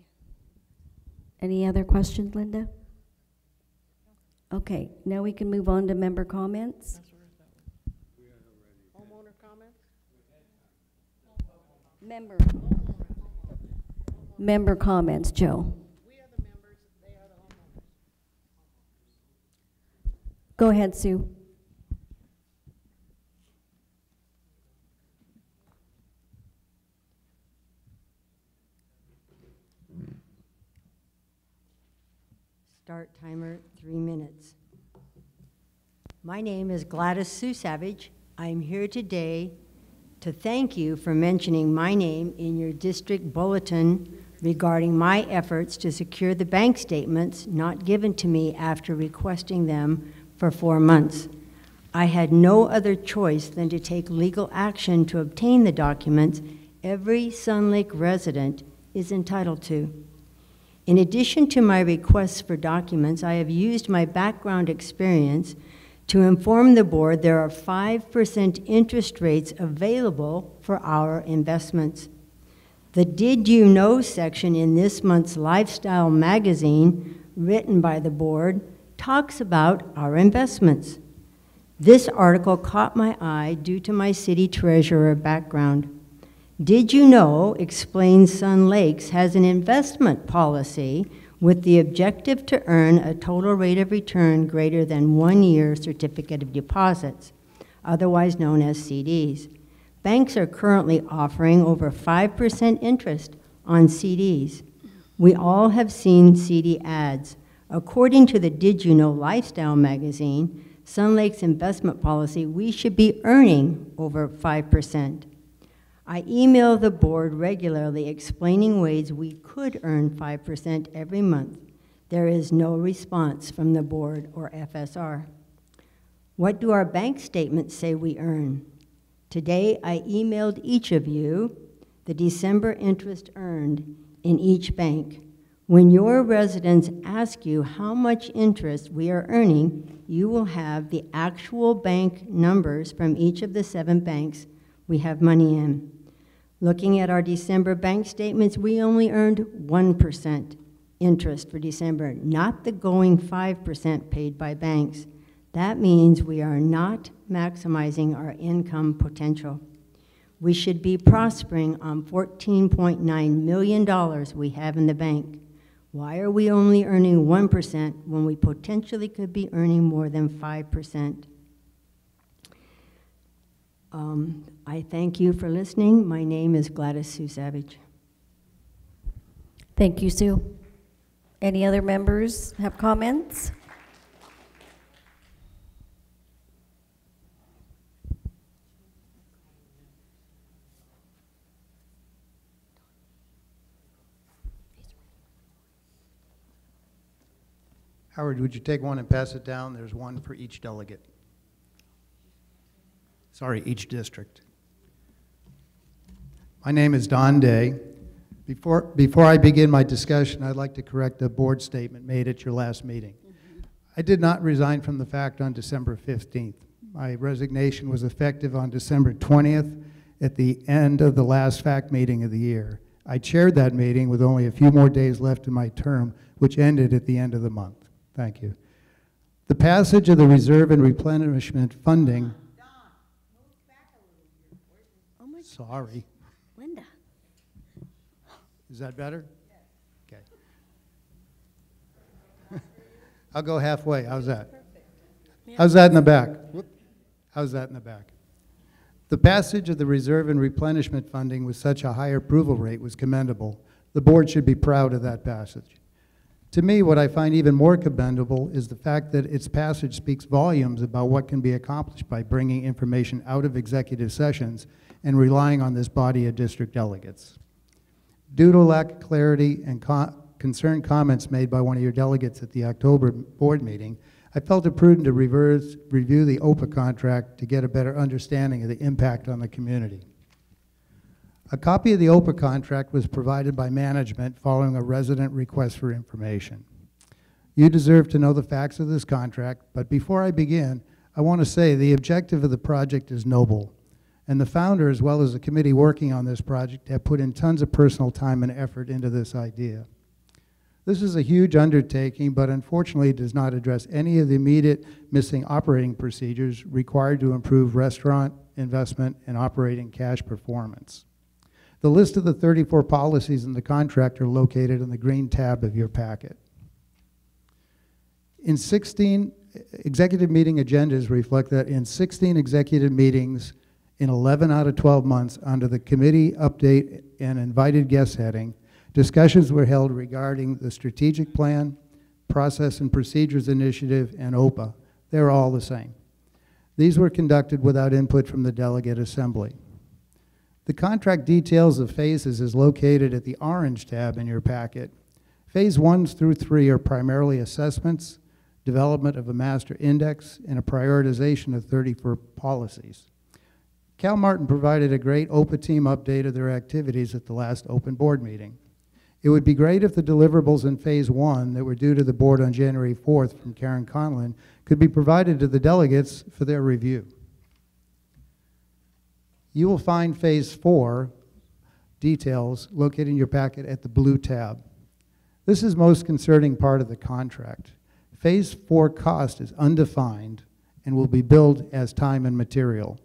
Any other questions, Linda? Okay, now we can move on to member comments. Homeowner comments? Member comments, Joe. We are the members, they are the homeowners. Go ahead, Sue. Start timer, 3 minutes. My name is Gladys Sue Savage. I'm here today to thank you for mentioning my name in your district bulletin regarding my efforts to secure the bank statements not given to me after requesting them for 4 months. I had no other choice than to take legal action to obtain the documents every Sun Lake resident is entitled to. In addition to my requests for documents, I have used my background experience to inform the board there are 5% interest rates available for our investments. The Did You Know section in this month's Lifestyle magazine, written by the board, talks about our investments. This article caught my eye due to my city treasurer background. Did You Know explains Sun Lakes has an investment policy with the objective to earn a total rate of return greater than 1 year certificate of deposits, otherwise known as CDs. Banks are currently offering over 5% interest on CDs. We all have seen CD ads. According to the Did You Know Lifestyle magazine, Sun Lake's investment policy, we should be earning over 5%. I email the board regularly explaining ways we could earn 5% every month. There is no response from the board or FSR. What do our bank statements say we earn? Today, I emailed each of you the December interest earned in each bank. When your residents ask you how much interest we are earning, you will have the actual bank numbers from each of the 7 banks we have money in. Looking at our December bank statements, we only earned 1% interest for December, not the going 5% paid by banks. That means we are not maximizing our income potential. We should be prospering on $14.9 million we have in the bank. Why are we only earning 1% when we potentially could be earning more than 5%? I thank you for listening. My name is Gladys Sue Savage. Thank you, Sue. Any other members have comments? Howard, would you take one and pass it down? There's one for each delegate. Sorry, each district. My name is Don Day. Before I begin my discussion, I'd like to correct a board statement made at your last meeting. I did not resign from the FACT on December 15th. My resignation was effective on December 20th at the end of the last FACT meeting of the year. I chaired that meeting with only a few more days left in my term, which ended at the end of the month. Thank you. The passage of the reserve and replenishment funding. Oh my Sorry. Linda. Is that better? Okay. I'll go halfway. How's that? How's that in the back? Whoop. How's that in the back? The passage of the reserve and replenishment funding with such a high approval rate was commendable. The board should be proud of that passage. To me, what I find even more commendable is the fact that its passage speaks volumes about what can be accomplished by bringing information out of executive sessions and relying on this body of district delegates. Due to lack of clarity and concerned comments made by one of your delegates at the October board meeting, I felt it prudent to review the OPA contract to get a better understanding of the impact on the community. A copy of the OPA contract was provided by management following a resident request for information. You deserve to know the facts of this contract, but before I begin, I want to say the objective of the project is noble, and the founder, as well as the committee working on this project, have put in tons of personal time and effort into this idea. This is a huge undertaking, but unfortunately does not address any of the immediate missing operating procedures required to improve restaurant, investment, and operating cash performance. The list of the 34 policies in the contract are located in the green tab of your packet. In 16 executive meeting agendas reflect that in 16 executive meetings in 11 out of 12 months under the committee update and invited guest heading, discussions were held regarding the strategic plan, process and procedures initiative, and OPA. They're all the same. These were conducted without input from the delegate assembly. The contract details of phases is located at the orange tab in your packet. Phase 1 through 3 are primarily assessments, development of a master index, and a prioritization of 34 policies. Cal Martin provided a great OPA team update of their activities at the last open board meeting. It would be great if the deliverables in Phase 1 that were due to the board on January 4th from Karen Conlon could be provided to the delegates for their review. You will find Phase 4 details located in your packet at the blue tab. This is most concerning part of the contract. Phase 4 cost is undefined and will be billed as time and material.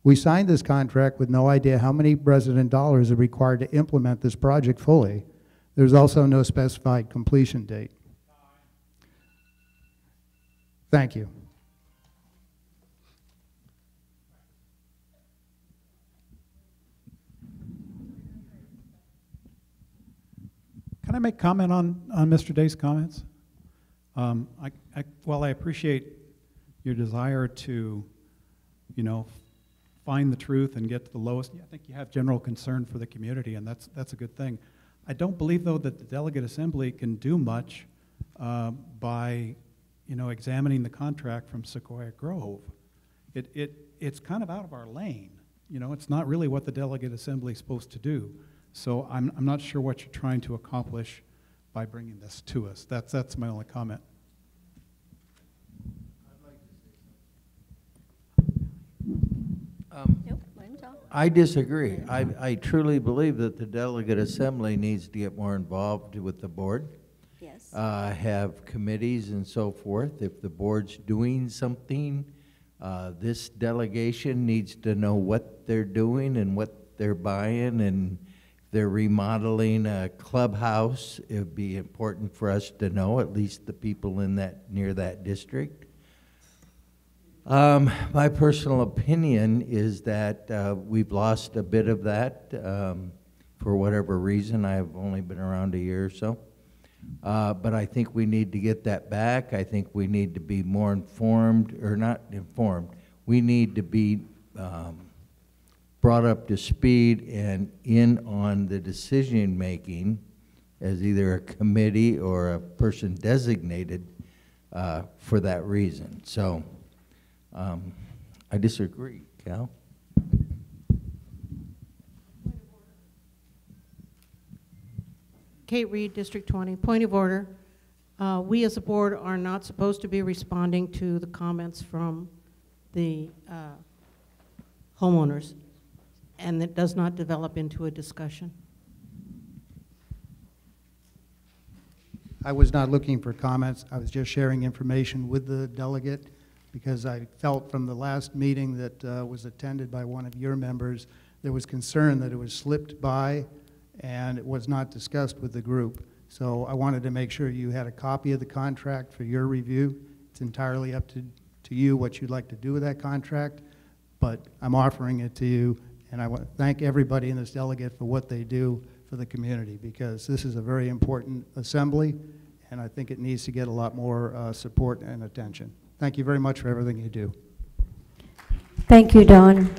We signed this contract with no idea how many resident dollars are required to implement this project fully. There's also no specified completion date. Thank you. Can I make comment on Mr. Day's comments? While I appreciate your desire to, find the truth and get to the lowest, I think you have general concern for the community, and that's a good thing. I don't believe, though, that the delegate assembly can do much by, examining the contract from Sequoia Grove. It's kind of out of our lane. It's not really what the delegate assembly is supposed to do. So I'm not sure what you're trying to accomplish by bringing this to us. That's my only comment. I disagree. I truly believe that the delegate assembly needs to get more involved with the board. Yes. Have committees and so forth. If the board's doing something, this delegation needs to know what they're doing and what they're buying, and they're remodeling a clubhouse. It would be important for us to know, at least the people in that, near that district. My personal opinion is that we've lost a bit of that for whatever reason. I've only been around a year or so. But I think we need to get that back. I think we need to be more informed, or not informed. We need to be brought up to speed and in on the decision-making as either a committee or a person designated for that reason. So I disagree, Cal. Kate Reed, District 20. Point of order. We as a board are not supposed to be responding to the comments from the homeowners, and it does not develop into a discussion. I was not looking for comments. I was just sharing information with the delegate because I felt from the last meeting that was attended by one of your members, there was concern that it was slipped by and it was not discussed with the group. So I wanted to make sure you had a copy of the contract for your review. It's entirely up to you what you'd like to do with that contract, but I'm offering it to you, and I want to thank everybody in this delegate for what they do for the community, because this is a very important assembly, and I think it needs to get a lot more support and attention. Thank you very much for everything you do. Thank you, Don.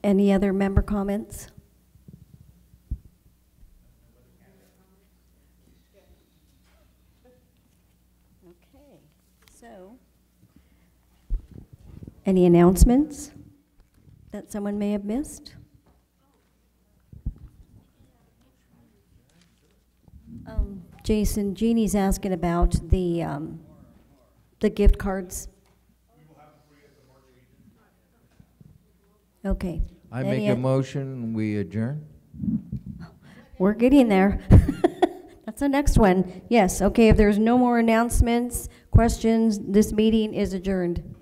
Any other member comments? Okay, so any announcements that someone may have missed? Jason, Jeannie's asking about the gift cards. Okay. I make a motion, we adjourn. We're getting there. That's the next one. Yes, okay, if there's no more announcements, questions, this meeting is adjourned.